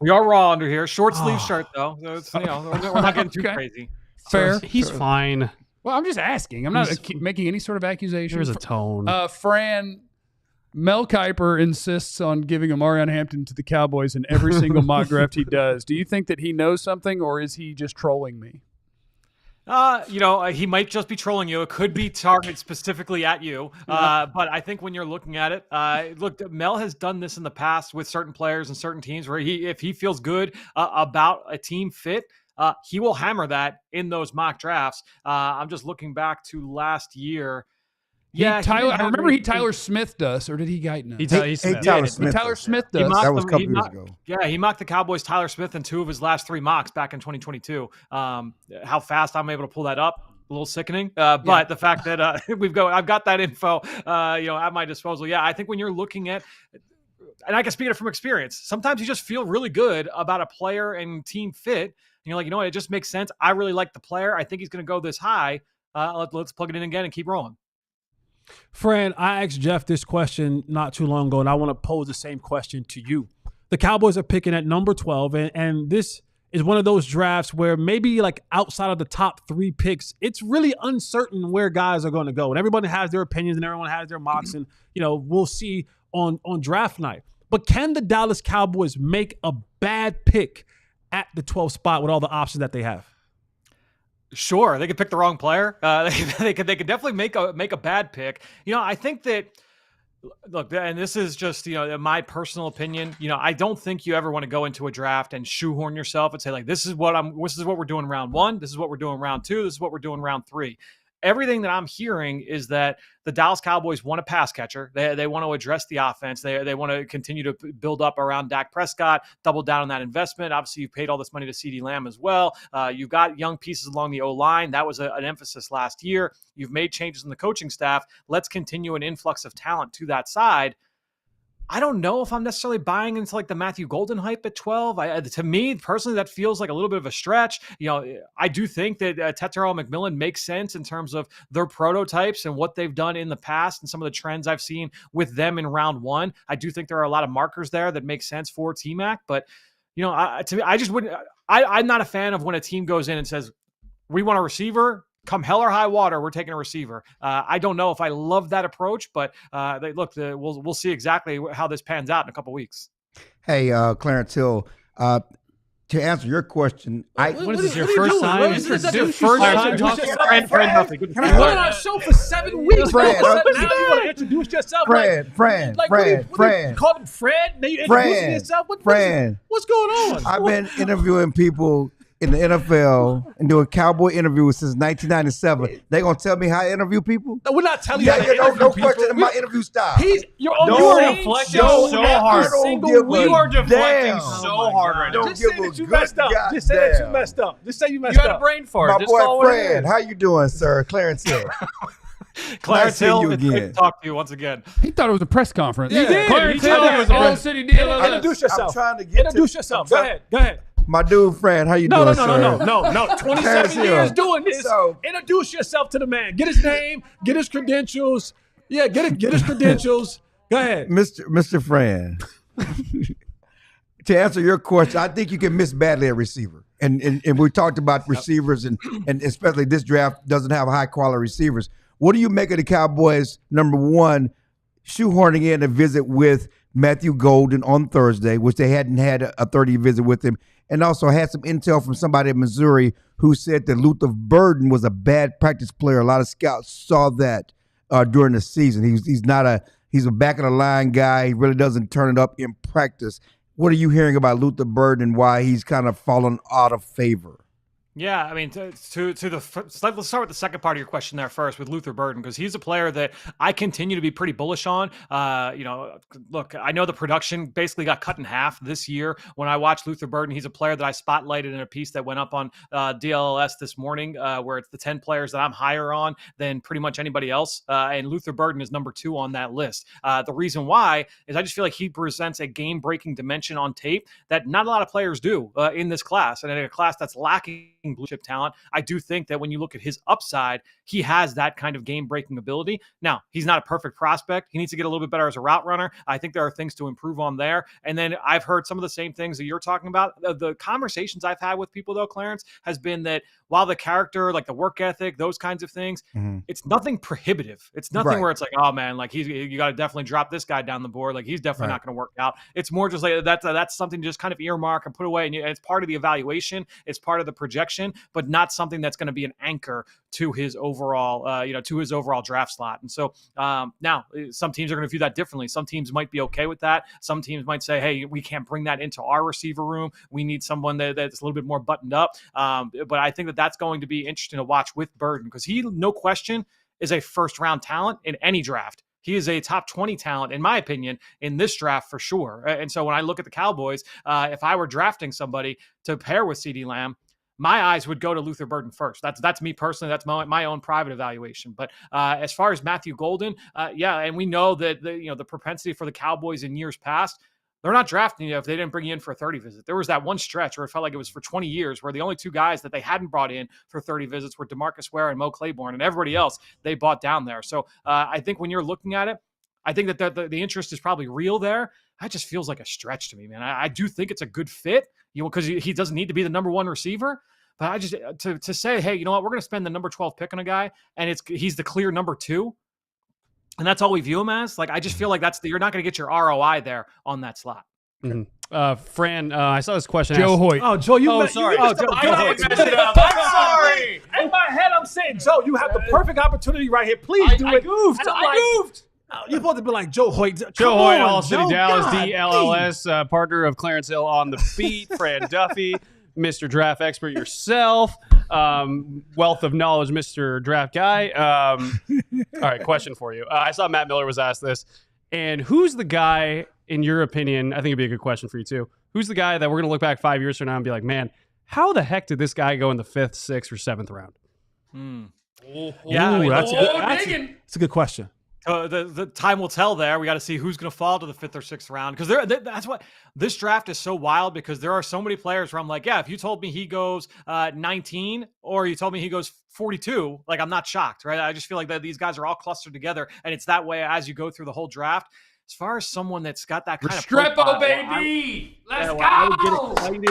We are raw under here. Short sleeve shirt, though. So it's, we're not getting too Okay. crazy. Fair. He's fine. Well, I'm just asking. I'm not making any sort of accusation. There's a tone. Fran, Mel Kiper insists on giving Amarion Hampton to the Cowboys in every single mock draft he does. Do you think that he knows something, or is he just trolling me? He might just be trolling you. It could be targeted specifically at you. But I think when you're looking at it, look, Mel has done this in the past with certain players and certain teams where if he feels good about a team fit, he will hammer that in those mock drafts. I'm just looking back to last year. I remember he Tyler Smithed us, or did he Guyton us? He Tyler Smith. Tyler Smithed us. That was a couple years ago. Yeah, he mocked the Cowboys Tyler Smith in 2 of his last 3 mocks back in 2022. How fast I'm able to pull that up, a little sickening. But the fact that I've got that info, at my disposal. Yeah, I think when you're looking at, and I can speak it from experience, sometimes you just feel really good about a player and team fit. And you're like, you know what, it just makes sense. I really like the player. I think he's going to go this high. Let's plug it in again and keep rolling. Fran, I asked Jeff this question not too long ago, and I want to pose the same question to you. The Cowboys are picking at number 12, and this is one of those drafts where maybe like outside of the top 3 picks, it's really uncertain where guys are going to go. And everybody has their opinions and everyone has their mocks. And, we'll see on draft night. But can the Dallas Cowboys make a bad pick at the 12th spot with all the options that they have? Sure, they could pick the wrong player. They could definitely make a bad pick. I think that. Look, and this is just, my personal opinion. I don't think you ever want to go into a draft and shoehorn yourself and say, like, this is what we're doing round 1. This is what we're doing round 2. This is what we're doing round 3. Everything that I'm hearing is that the Dallas Cowboys want a pass catcher. They want to address the offense. They want to continue to build up around Dak Prescott, double down on that investment. Obviously, you've paid all this money to CeeDee Lamb as well. You've got young pieces along the O-line. That was an emphasis last year. You've made changes in the coaching staff. Let's continue an influx of talent to that side. I don't know if I'm necessarily buying into like the Matthew Golden hype at 12. To me, personally, that feels like a little bit of a stretch. I do think that Tetairoa McMillan makes sense in terms of their prototypes and what they've done in the past and some of the trends I've seen with them in round 1. I do think there are a lot of markers there that make sense for T-Mac, but to me, I just wouldn't. I'm not a fan of when a team goes in and says, we want a receiver. Come hell or high water, we're taking a receiver. I don't know if I love that approach, but we'll see exactly how this pans out in a couple weeks. Hey, Clarence Hill, to answer your question, what is this, your first time? This is Your first time talking? Fran Duffy. You've been on our show for 7 weeks, bro. Fran, Now you want to introduce yourself? Fran. Call him Fred? Now you introducing yourself? What's going on? I've been interviewing people in the NFL and doing cowboy interviews since 1997. They gonna tell me how to interview people? No, we're not telling you how to interview no people. question in my interview style. You are deflecting so hard. You are deflecting so hard right now. Just say that you messed up. Just say that you messed up. Just say you messed up. You had a brain fart. My Just boy call it Fran, how you doing, sir? Clarence Hill. Clarence Hill, you it's great again. to talk to you once again. He thought it was a press conference. You did. Clarence He Hill did. was All-City DLLS. Introduce yourself. I'm trying to get Introduce yourself. Go ahead. My dude, Fran, how you No. doing, sir? 27 years doing this. So- Introduce yourself to the man. Get his name. Get his credentials. Yeah, get his credentials. Go ahead. Mr. Fran. To answer your question, I think you can miss badly at receiver. And we talked about receivers and especially this draft doesn't have high quality receivers. What do you make of the Cowboys, number one, shoehorning in a visit with Matthew Golden on Thursday, which they hadn't had a 30 visit with him, and also had some intel from somebody in Missouri who said that Luther Burden was a bad practice player. A lot of scouts saw that during the season. He's a back of the line guy. He really doesn't turn it up in practice. What are you hearing about Luther Burden and why he's kind of fallen out of favor? Yeah, I mean, let's start with the second part of your question there first with Luther Burden, because he's a player that I continue to be pretty bullish on. Look, I know the production basically got cut in half this year. When I watched Luther Burden, he's a player that I spotlighted in a piece that went up on DLLS this morning, where it's the 10 players that I'm higher on than pretty much anybody else. And Luther Burden is number 2 on that list. The reason why is I just feel like he presents a game-breaking dimension on tape that not a lot of players do in this class, and in a class that's lacking blue chip talent. I do think that when you look at his upside, he has that kind of game-breaking ability. Now, he's not a perfect prospect. He needs to get a little bit better as a route runner. I think there are things to improve on there. And then I've heard some of the same things that you're talking about. The conversations I've had with people, though, Clarence, has been that while the character, like the work ethic, those kinds of things, it's nothing prohibitive. It's nothing where it's like, oh man, like you got to definitely drop this guy down the board. Like he's definitely not going to work out. It's more just like that's something to just kind of earmark and put away. And it's part of the evaluation. It's part of the projection, but not something that's going to be an anchor to his overall, draft slot. And so now some teams are going to view that differently. Some teams might be okay with that. Some teams might say, hey, we can't bring that into our receiver room. We need someone that's a little bit more buttoned up. But I think that's going to be interesting to watch with Burden, because he, no question, is a first round talent in any draft. He is a top 20 talent, in my opinion, in this draft for sure. And so when I look at the Cowboys, if I were drafting somebody to pair with CeeDee Lamb, my eyes would go to Luther Burden first. That's me personally. That's my own private evaluation. But as far as Matthew Golden, and we know that the propensity for the Cowboys in years past, they're not drafting you if they didn't bring you in for a 30 visit. There was that one stretch where it felt like it was for 20 years where the only 2 guys that they hadn't brought in for 30 visits were DeMarcus Ware and Mo Claiborne, and everybody else they bought down there. So I think when you're looking at it, I think that the interest is probably real there. That just feels like a stretch to me, man. I do think it's a good fit, because he doesn't need to be the number one receiver. But I just to say, hey, you know what, we're going to spend the number 12 pick on a guy, and he's the clear number 2, and that's all we view him as. Like, I just feel like you're not going to get your ROI there on that slot. Mm-hmm. Fran, I saw this question. Joe Hoyt. Oh, Joe, sorry. I'm sorry. In my head, I'm saying, Joe, you have the perfect opportunity right here. Please do it. I goofed. You're supposed to be like Joe Hoyt. Joe Hoyt, All-City Dallas, DLLS, partner of Clarence Hill on the beat. Fran Duffy, Mr. Draft Expert yourself. Wealth of knowledge, Mr. Draft Guy. All right, question for you. I saw Matt Miller was asked this. And who's the guy, in your opinion, I think it'd be a good question for you too. Who's the guy that we're going to look back 5 years from now and be like, man, how the heck did this guy go in the 5th, 6th, or 7th round? Yeah, that's a good question. The time will tell there. We got to see who's going to fall to the 5th or 6th round, because that's what this draft is so wild, because there are so many players where I'm like, yeah, if you told me he goes 19 or you told me he goes 42, like, I'm not shocked, right? I just feel like that these guys are all clustered together, and it's that way as you go through the whole draft. As far as someone that's got that kind of Restrepo, baby, let's go. I would get excited.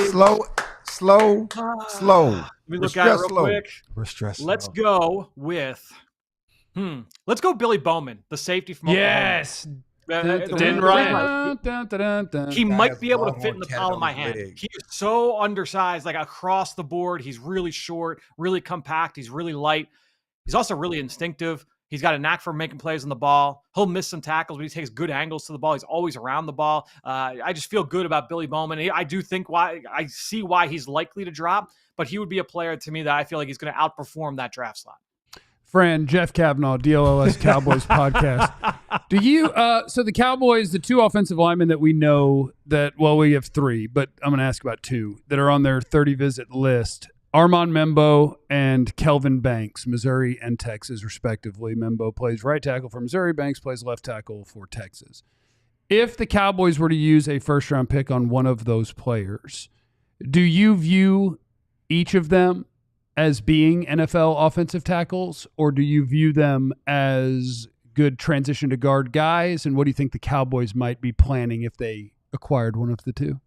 Slow. Let me look at it real quick. Let's go with. Let's go Billy Bowman, the safety from Oklahoma. Yes. He might be able to fit in the palm of my hand. He is so undersized, like across the board. He's really short, really compact. He's really light. He's also really instinctive. He's got a knack for making plays on the ball. He'll miss some tackles, but he takes good angles to the ball. He's always around the ball. I just feel good about Billy Bowman. I do think I see why he's likely to drop, but he would be a player to me that I feel like he's going to outperform that draft slot. Fran, Jeff Kavanaugh, DLLS Cowboys podcast. Do you, so the Cowboys, the 2 offensive linemen that we know that, well, we have 3, but I'm going to ask about 2 that are on their 30 visit list. Armand Membou and Kelvin Banks, Missouri and Texas, respectively. Membou plays right tackle for Missouri. Banks plays left tackle for Texas. If the Cowboys were to use a first-round pick on one of those players, do you view each of them as being NFL offensive tackles, or do you view them as good transition to guard guys? And what do you think the Cowboys might be planning if they acquired one of the 2?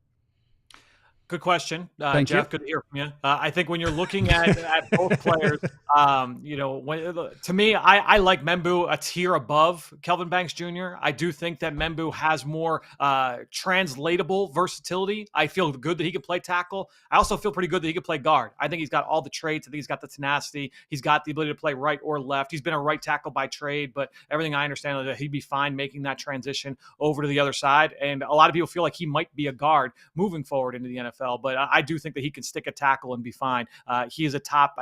Good question, Thank Jeff. you. Good to hear from you. I think when you're looking at both players, to me, I like Membou a tier above Kelvin Banks Jr. I do think that Membou has more translatable versatility. I feel good that he can play tackle. I also feel pretty good that he can play guard. I think he's got all the traits. I think he's got the tenacity. He's got the ability to play right or left. He's been a right tackle by trade, but everything I understand is that he'd be fine making that transition over to the other side. And a lot of people feel like he might be a guard moving forward into the NFL. But I do think that he can stick a tackle and be fine. He is a top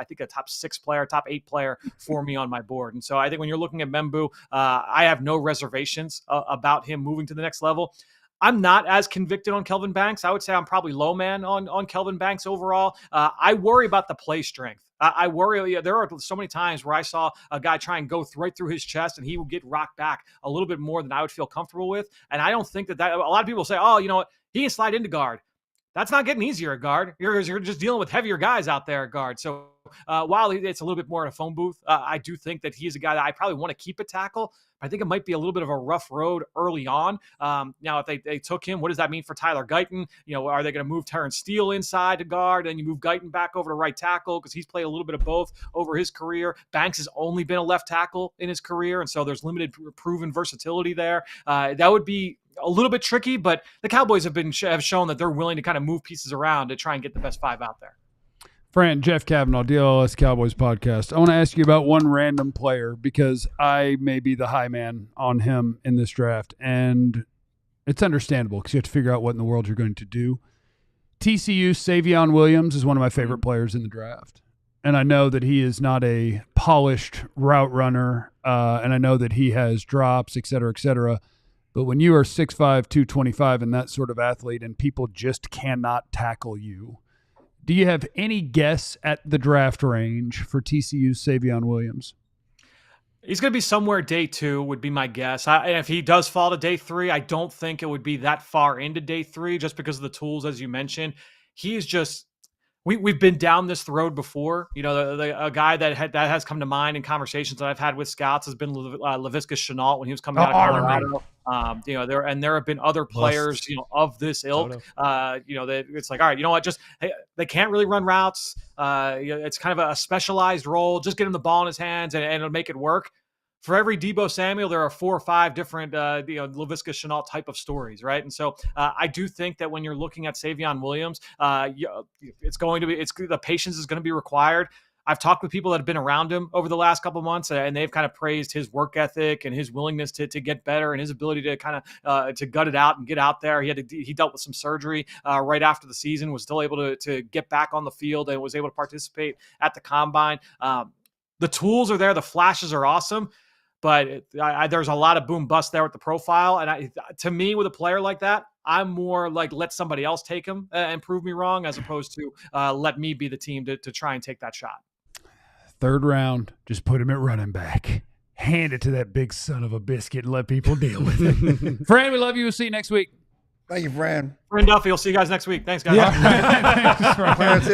6 player, top 8 player for me on my board. And so I think when you're looking at Membou, I have no reservations about him moving to the next level. I'm not as convicted on Kelvin Banks. I would say I'm probably low man on Kelvin Banks overall. I worry about the play strength. I worry. There are so many times where I saw a guy try and go right through his chest, and he would get rocked back a little bit more than I would feel comfortable with. And I don't think that a lot of people say, oh, you know what, he can slide into guard. That's not getting easier at guard. You're just dealing with heavier guys out there at guard. So while it's a little bit more in a phone booth, I do think that he's a guy that I probably want to keep a tackle. I think it might be a little bit of a rough road early on. Now, if they took him, what does that mean for Tyler Guyton? Are they going to move Terrence Steele inside to guard, and you move Guyton back over to right tackle because he's played a little bit of both over his career? Banks has only been a left tackle in his career, and so there's limited proven versatility there. That would be a little bit tricky, but the Cowboys have shown that they're willing to kind of move pieces around to try and get the best 5 out there. Fran, Jeff Kavanaugh, DLLS Cowboys podcast. I want to ask you about one random player because I may be the high man on him in this draft, and it's understandable because you have to figure out what in the world you're going to do. TCU's Savion Williams is one of my favorite players in the draft, and I know that he is not a polished route runner, and I know that he has drops, et cetera, et cetera. But when you are 6'5", 225 and that sort of athlete and people just cannot tackle you, do you have any guess at the draft range for TCU's Savion Williams? He's going to be somewhere day 2 would be my guess. And if he does fall to day 3, I don't think it would be that far into day 3 just because of the tools, as you mentioned. He is just we've been down this road before. You know, a guy that has come to mind in conversations that I've had with scouts has been Laviska Shenault when he was coming out of Colorado. You know, there have been other players, you know, of this ilk. You know, that it's like, all right, you know what? Just they can't really run routes. You know, it's kind of a specialized role. Just get him the ball in his hands and it'll make it work. For every Deebo Samuel, there are 4 or 5 different, you know, Laviska Shenault type of stories, right? And so I do think that when you're looking at Savion Williams, the patience is going to be required. I've talked with people that have been around him over the last couple of months, and they've kind of praised his work ethic and his willingness to get better and his ability to kind of to gut it out and get out there. He dealt with some surgery right after the season, was still able to get back on the field and was able to participate at the combine. The tools are there. The flashes are awesome. But there's a lot of boom bust there with the profile. And to me, with a player like that, I'm more like let somebody else take him and prove me wrong as opposed to let me be the team to try and take that shot. 3rd round, just put him at running back. Hand it to that big son of a biscuit and let people deal with it. Fran, we love you. We'll see you next week. Thank you, Fran. Fran Duffy, we'll see you guys next week. Thanks, guys. Thanks,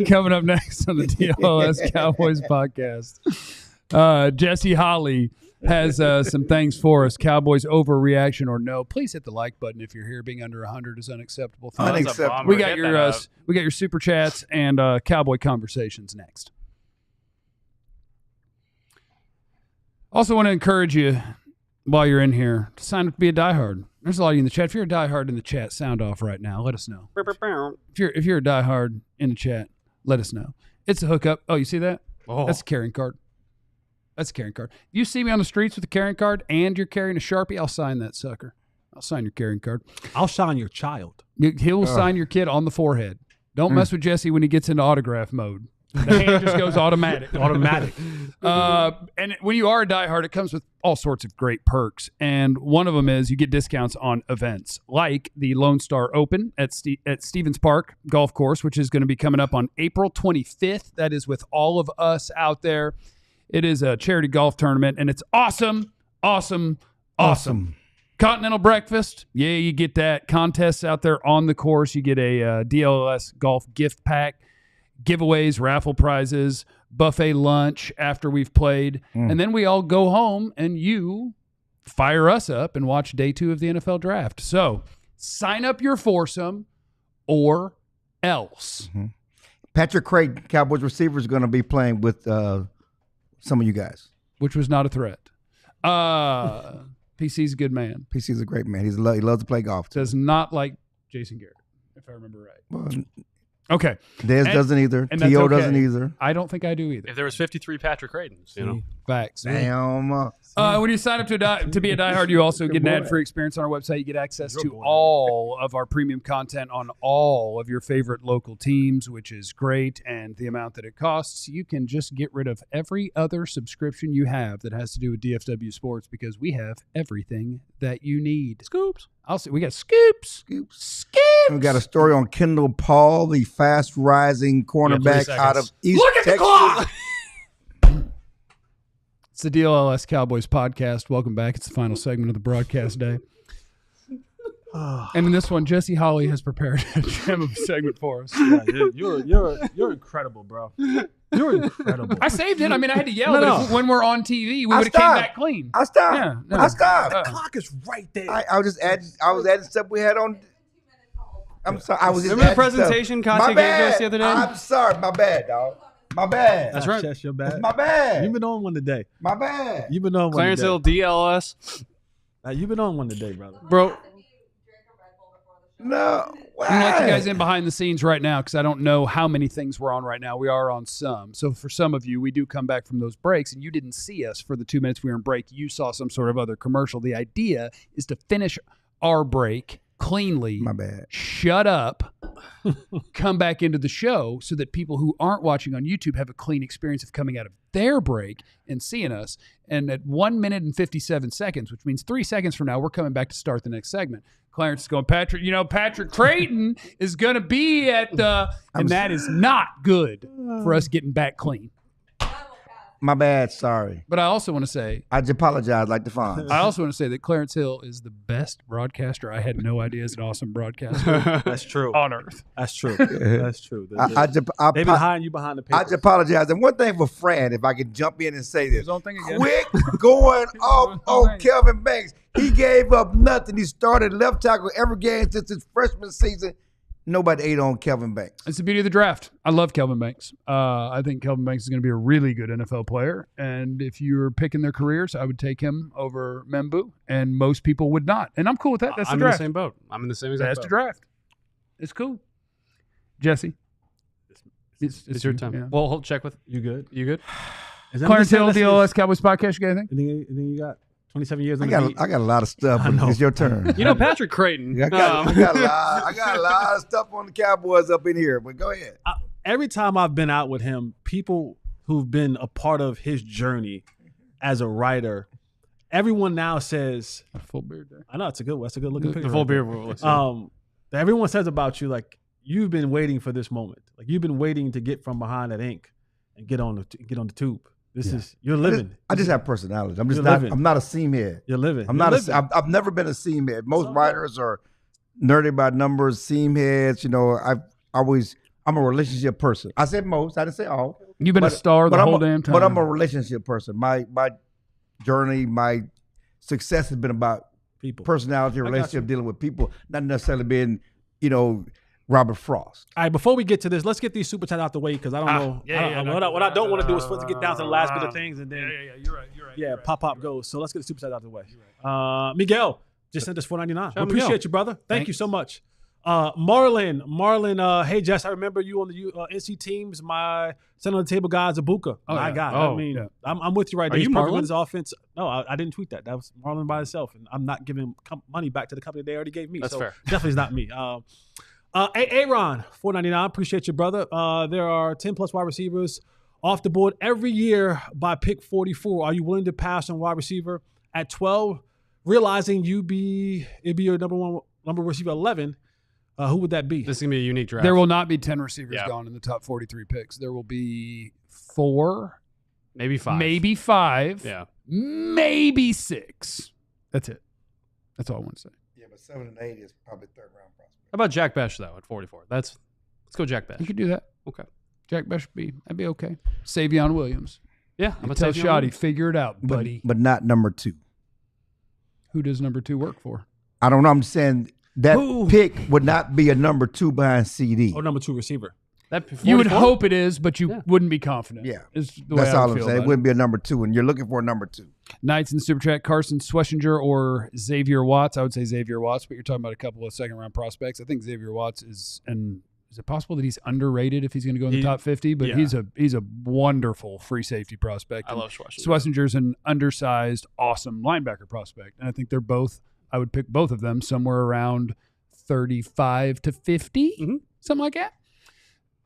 Coming up next on the DLLS Cowboys podcast. Jesse Holly has some things for us. Cowboys overreaction or no? Please hit the like button if you're here. Being under 100 is unacceptable. Unacceptable. We got your super chats and Cowboy conversations next. Also want to encourage you while you're in here to sign up to be a diehard. There's a lot of you in the chat. If you're a diehard in the chat, sound off right now. Let us know. If you're a diehard in the chat, let us know. It's a hookup. Oh, you see that? Oh. That's a carrying card. That's a carrying card. If you see me on the streets with a carrying card and you're carrying a Sharpie, I'll sign that sucker. I'll sign your carrying card. I'll sign your child. He'll sign your kid on the forehead. Don't mess with Jesse when he gets into autograph mode. The hand just goes automatic. And when you are a diehard, it comes with all sorts of great perks. And one of them is you get discounts on events like the Lone Star Open at Stevens Park Golf Course, which is going to be coming up on April 25th. That is with all of us out there. It is a charity golf tournament, and it's awesome. Continental breakfast. Yeah, you get that. Contests out there on the course. You get a DLLS golf gift pack, giveaways, raffle prizes, buffet lunch after we've played. And then we all go home, and you fire us up and watch day 2 of the NFL draft. So sign up your foursome or else. Patrick Creighton, Cowboys receiver, is going to be playing with some of you guys. Which was not a threat. PC's a good man. PC's a great man. He loves to play golf. Does not like Jason Garrett, if I remember right. Well, okay. Dez doesn't either. T.O. doesn't either. I don't think I do either. If there was 53 Patrick Creightons, you know. Facts. Damn. When you sign up to be a diehard, you also get an ad-free experience on our website. You get access to all of our premium content on all of your favorite local teams, which is great. And the amount that it costs, you can just get rid of every other subscription you have that has to do with DFW Sports because we have everything that you need. Scoops. We got scoops. We got a story on Kendall Paul, the fast-rising cornerback out of East Texas. Look at the clock! It's the DLLS Cowboys podcast. Welcome back. It's the final segment of the broadcast day. And in this one, Jesse Holly has prepared a gem of a segment for us. Yeah, you're incredible, bro. You're incredible. I saved it. I mean, I had to yell, but when we're on TV, we would have came back clean. I stopped. I stopped. The clock is right there. I was adding stuff we had on. I'm sorry. I was just remember the presentation Conte gave us the other day? I'm sorry. My bad, dog. My bad. That's right. Chess, your bad. That's my bad. You've been on one today. My bad. You've been on one Clarence today. Hill, DLLS. You've been on one today, brother. Bro. No. I'm going to let you guys in behind the scenes right now because I don't know how many things we're on right now. We are on some. So for some of you, we do come back from those breaks, and you didn't see us for the 2 minutes we were in break. You saw some sort of other commercial. The idea is to finish our break cleanly. My bad. Shut up. Come back into the show so that people who aren't watching on YouTube have a clean experience of coming out of their break and seeing us. And at 1 minute and 57 seconds, which means 3 seconds from now, we're coming back to start the next segment. Clarence is going, Patrick Creighton is going to be at and that is not good for us getting back clean. My bad. Sorry. But I also want to say, I just apologize like the Fonz. I also want to say that Clarence Hill is the best broadcaster. I had no idea is an awesome broadcaster. That's true. On earth. That's true. That's true. They've been hiding you behind the papers. I just apologize. And one thing for Fran, if I could jump in and say this. His own thing again. Quick going off on Kelvin Banks. He gave up nothing. He started left tackle every game since his freshman season. Nobody ate on Kelvin Banks. It's the beauty of the draft. I love Kelvin Banks. I think Kelvin Banks is going to be a really good NFL player. And if you're picking their careers, I would take him over Membou. And most people would not. And I'm cool with that. That's the draft. I'm in the same boat. I'm in the same exact That's boat. the draft. It's cool. Jesse. It's your time. Yeah. Well, hold check with You good? you. Good. Clarence Hill, DLLS Cowboys podcast. You got anything? Anything you got? 27 years. I got a lot of stuff. But it's your turn. You know Patrick Creighton. I got a lot of stuff on the Cowboys up in here. But go ahead. Every time I've been out with him, people who've been a part of his journey as a writer, everyone now says, A full beard there. I know it's a good one. That's a good looking picture. The full right beer. there. Everyone says about you, like, you've been waiting for this moment. Like, you've been waiting to get from behind that ink and get on the tube. This is you're living. I just have personality. I'm just You're not. living. I'm not a seam head. You're living. I'm You're not. living. I've never been a seam head. Most writers are nerdy about numbers, seam heads. You know, I'm a relationship person. I said most. I didn't say all. You've been a star the whole damn time. But I'm a relationship person. My journey, my success has been about people, personality, relationship, dealing with people, not necessarily being, Robert Frost. All right, before we get to this, let's get these super chats out the way because I don't know. What I don't want to do is supposed to get down to the last bit of things and then You're right. yeah, pop goes. So let's get the super chat out the way. Miguel just sent us $4.99. We appreciate Miguel. you, brother. Thank you so much. Marlon, hey Jess, I remember you on the NC teams. My center on the table guy is Abuka. My guy. Oh, I mean, yeah. I'm with you right Are there. He's you perfect Marlon? with his offense. No, I didn't tweet that. That was Marlon by himself, and I'm not giving money back to the company they already gave me. That's so fair. Definitely is not me. Aaron, $4.99. Appreciate you, brother. There are 10 plus wide receivers off the board every year by pick 44. Are you willing to pass on wide receiver at 12, realizing it'd be your number receiver 11? Who would that be? This is gonna be a unique draft. There will not be 10 receivers Yeah. gone in the top 43 picks. There will be 4, maybe 5. maybe 5, Yeah. maybe 6. That's it. That's all I want to say. Yeah, but 7 and 8 is probably third round prospect. How about Jack Besh though at 44? Let's go Jack Besh. You could do that. Okay. Jack Besh that'd be okay. Savion Williams. Yeah. I'm tell Shoddy, figure it out, buddy. But not number 2. Who does number 2 work for? I don't know. I'm just saying that Who? pick would not be a number 2 behind CD. Or number 2 receiver. That You would 44? hope it is, but you wouldn't be confident. Yeah. Is the way That's I all would I'm feel saying. It about wouldn't be a number 2, and you're looking for a number 2. Knights in the Super Chat, Carson Schwessinger or Xavier Watts. I would say Xavier Watts, but you're talking about a couple of second-round prospects. I think Xavier Watts is it possible that he's underrated if he's going to go in the top 50? But he's a wonderful free safety prospect. I love Schwessinger. Schwessinger's an undersized, awesome linebacker prospect. And I think they're both, I would pick both of them somewhere around 35 to 50, something like that.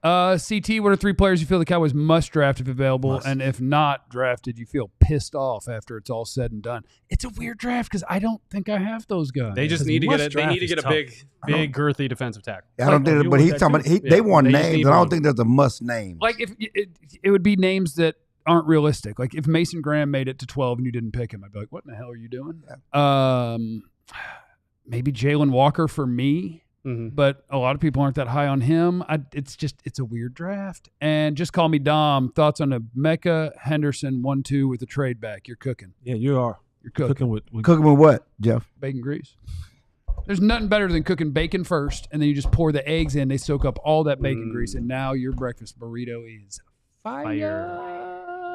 CT, what are 3 players you feel the Cowboys must draft if available? And if not drafted, you feel pissed off after it's all said and done? It's a weird draft because I don't think I have those guys. They just need to get it. They need to get a big girthy defensive tackle. I don't think, but he's talking about they want They just names, need and I don't one. think there's a must name. Like if it would be names that aren't realistic. Like if Mason Graham made it to 12 and you didn't pick him, I'd be like, what in the hell are you doing? Maybe Jalen Walker for me. But a lot of people aren't that high on him. It's a weird draft. And just call me Dom. Thoughts on a Mecca Henderson 1-2 with a trade back? You're cooking. Yeah, you are. You're cooking with Cooking with what, Jeff? bacon grease. There's nothing better than cooking bacon first, and then you just pour the eggs in. They soak up all that bacon grease, and now your breakfast burrito is fire.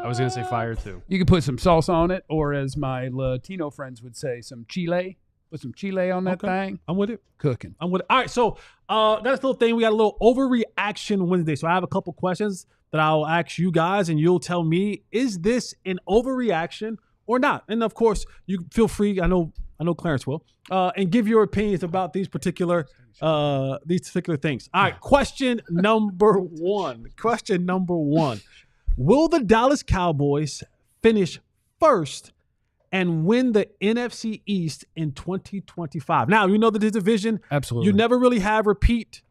I was gonna say fire too. You could put some salsa on it, or as my Latino friends would say, some chile. Put some chile on that thing. I'm with it. Cooking. I'm with it. All right, so that's a little thing. We got a little Overreaction Wednesday. So I have a couple questions that I'll ask you guys, and you'll tell me, is this an overreaction or not? And of course, you feel free. I know Clarence will, and give your opinions about these particular things. All right, question number one. Question number one: will the Dallas Cowboys finish first and win the NFC East in 2025? Now, you know that this division, Absolutely. you never really have repeat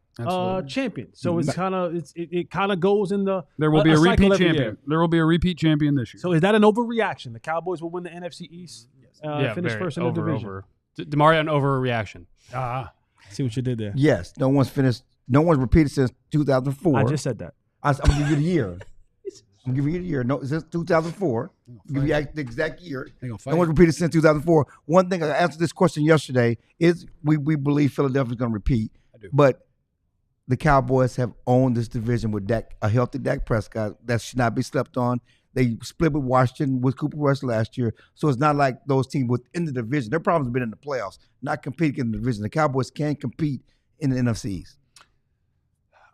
champion. So it's kind of it kind of goes in the. There will be a repeat champion. Year. There will be a repeat champion this year. So is that an overreaction? The Cowboys will win the NFC East. Finish first in the division. DeMarvion overreaction. See what you did there. Yes, no one's repeated since 2004. I just said that. I'm gonna give you the year. I'm giving you the year. No, since 2004. I'll give you the exact year. No one's repeated since 2004. One thing I answered this question yesterday is we believe Philadelphia's going to repeat. I do. But the Cowboys have owned this division with a healthy Dak Prescott. That should not be slept on. They split with Washington with Cooper Rush last year. So it's not like those teams within the division. Their problems have been in the playoffs, not competing in the division. The Cowboys can compete in the NFC East.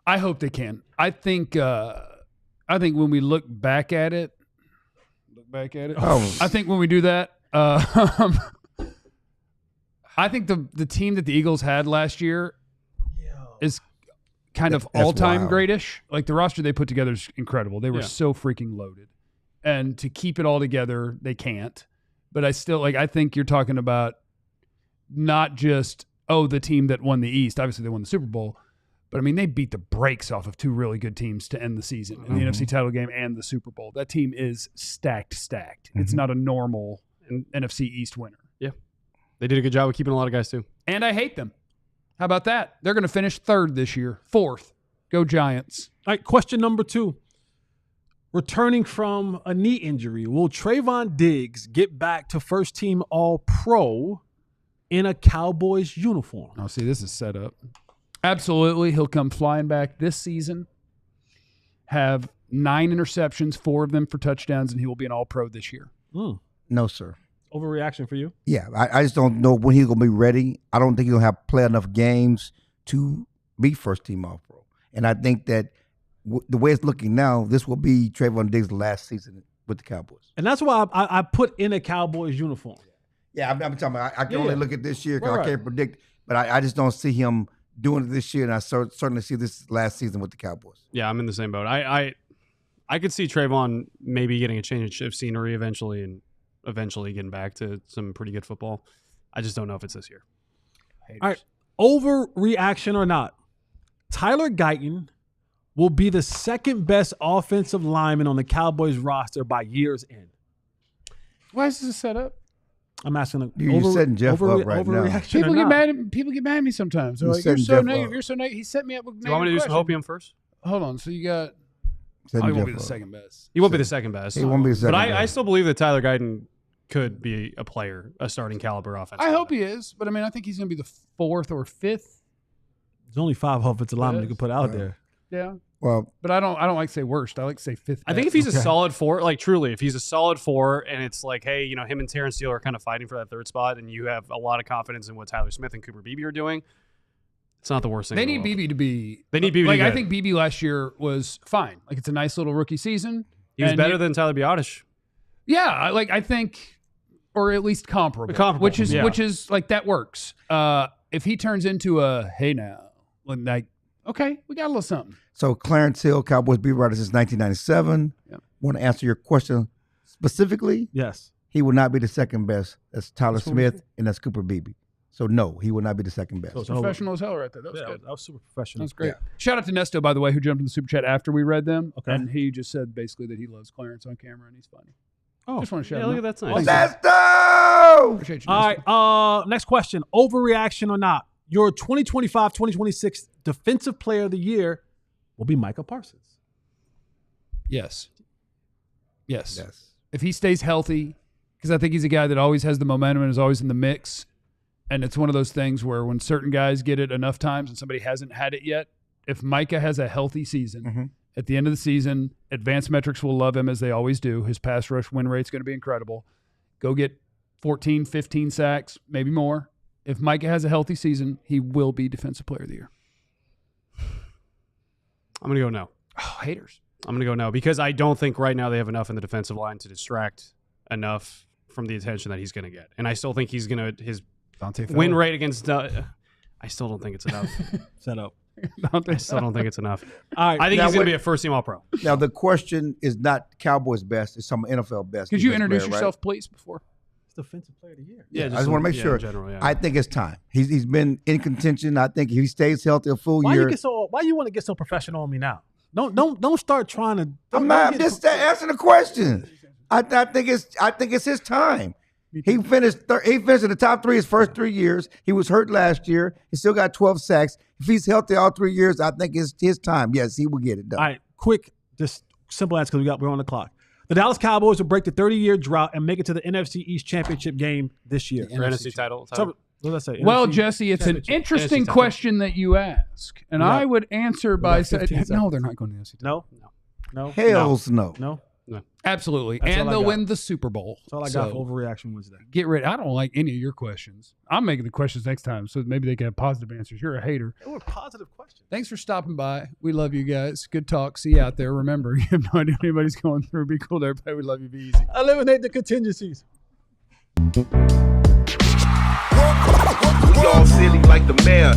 I hope they can. I think when we look back at it, I think when we do that, I think the team that the Eagles had last year is kind of all-time greatish. Like the roster they put together is incredible. They were so freaking loaded. And to keep it all together, they can't. But I still I think you're talking about not just, the team that won the East. Obviously they won the Super Bowl. But, I mean, they beat the brakes off of two really good teams to end the season in the NFC title game and the Super Bowl. That team is stacked. It's not a normal NFC East winner. Yeah. They did a good job of keeping a lot of guys, too. And I hate them. How about that? They're going to finish third this year. Fourth. Go Giants. All right, question number 2. Returning from a knee injury, will Trayvon Diggs get back to first-team All-Pro in a Cowboys uniform? Oh, see, this is set up. Absolutely. He'll come flying back this season, have 9 interceptions, 4 of them for touchdowns, and he will be an All-Pro this year. No, sir. Overreaction for you? Yeah, I just don't know when he's going to be ready. I don't think he'll have play enough games to be first-team All-Pro. And I think that the way it's looking now, this will be Trayvon Diggs' last season with the Cowboys. And that's why I put in a Cowboys uniform. Yeah, I'm talking about I can only look at this year because I can't predict, but I just don't see him doing it this year, and I certainly see this last season with the Cowboys. Yeah, I'm in the same boat. I could see Trayvon maybe getting a change of scenery eventually and eventually getting back to some pretty good football. I just don't know if it's this year. Haters. All right, overreaction or not, Tyler Guyton will be the second best offensive lineman on the Cowboys roster by year's end. Why is this set up? I'm asking. You're setting Jeff up right now. People get mad at me sometimes. They're like, you're so negative. You're so negative. He set me up with negative. Do you want me to do some hopium first? Hold on. So you got. He won't be the second best. He won't be the second best. He won't be the second best. But I still believe that Tyler Guyton could be a player, a starting caliber offensive. I hope he is, but I mean, I think he's going to be the 4th or 5th. There's only 5 offensive linemen you can put out there. Yeah. Well, but I don't like to say worst. I like to say 5th. I think if he's a solid 4, like truly, if he's a solid 4, and it's like, hey, him and Terrence Steele are kind of fighting for that 3rd spot, and you have a lot of confidence in what Tyler Smith and Cooper Beebe are doing, it's not the worst thing. They need Beebe to be. They need Beebe. Like I think Beebe last year was fine. Like it's a nice little rookie season. He was better than Tyler Biotish. Yeah, I think, or at least comparable. Which is like that works. If he turns into a hey now, like okay, we got a little something. So Clarence Hill, Cowboys beat writer since 1997. Yep. Want to answer your question specifically? Yes. He will not be the second best. That's Tyler Smith and that's Cooper Beebe. So no, he will not be the second best. So professional as hell right there. That was good. That was super professional. That's great. Yeah. Shout out to Nesto, by the way, who jumped in the super chat after we read them. Okay. And he just said basically that he loves Clarence on camera and he's funny. Oh, just want to shout out. Look at that. Nice. Nesto! Appreciate you, All Nesto. right. Next question. Overreaction or not? Your 2025-2026 Defensive Player of the Year will be Micah Parsons. Yes. If he stays healthy, because I think he's a guy that always has the momentum and is always in the mix. And it's one of those things where when certain guys get it enough times and somebody hasn't had it yet, if Micah has a healthy season, at the end of the season, advanced metrics will love him as they always do. His pass rush win rate's going to be incredible. Go get 14, 15 sacks, maybe more. If Micah has a healthy season, he will be Defensive Player of the Year. I'm going to go no. Oh, haters. I'm going to go no because I don't think right now they have enough in the defensive line to distract enough from the attention that he's going to get. And I still think he's going to – his win rate against I still don't think it's enough. Set up. I still don't think it's enough. All right. I think he's going to be a first-team All-Pro. Now, the question is not Cowboys best. It's some NFL best. Could you introduce yourself, please, before? Defensive Player of the Year. Yeah, I just want to make sure. In general, yeah. I think it's time. He's been in contention. I think if he stays healthy a full year. Why you want to get so professional on me now? Don't start trying to. I'm just answering the question. I think it's his time. He finished in the top 3 his first 3 years. He was hurt last year. He still got 12 sacks. If he's healthy all 3 years, I think it's his time. Yes, he will get it done. All right, quick, just simple answer because we're on the clock. The Dallas Cowboys will break the 30-year drought and make it to the NFC East Championship game this year. For NFC title. So, what did I say? Well, NFC Jesse, it's an interesting question that you ask, and I would answer by saying, "No, they're not going to the NFC title. No. Hells no. No. Absolutely, That's and all I they'll got. win the Super Bowl. That's all I got for Overreaction Wednesday. Get ready. I don't like any of your questions. I'm making the questions next time, so maybe they can have positive answers. You're a hater. They were positive questions. Thanks for stopping by. We love you guys. Good talk. See you out there. Remember, you have no idea what anybody's going through. Be cool to everybody. We love you. Be easy. Eliminate the contingencies. We all silly like the mayor.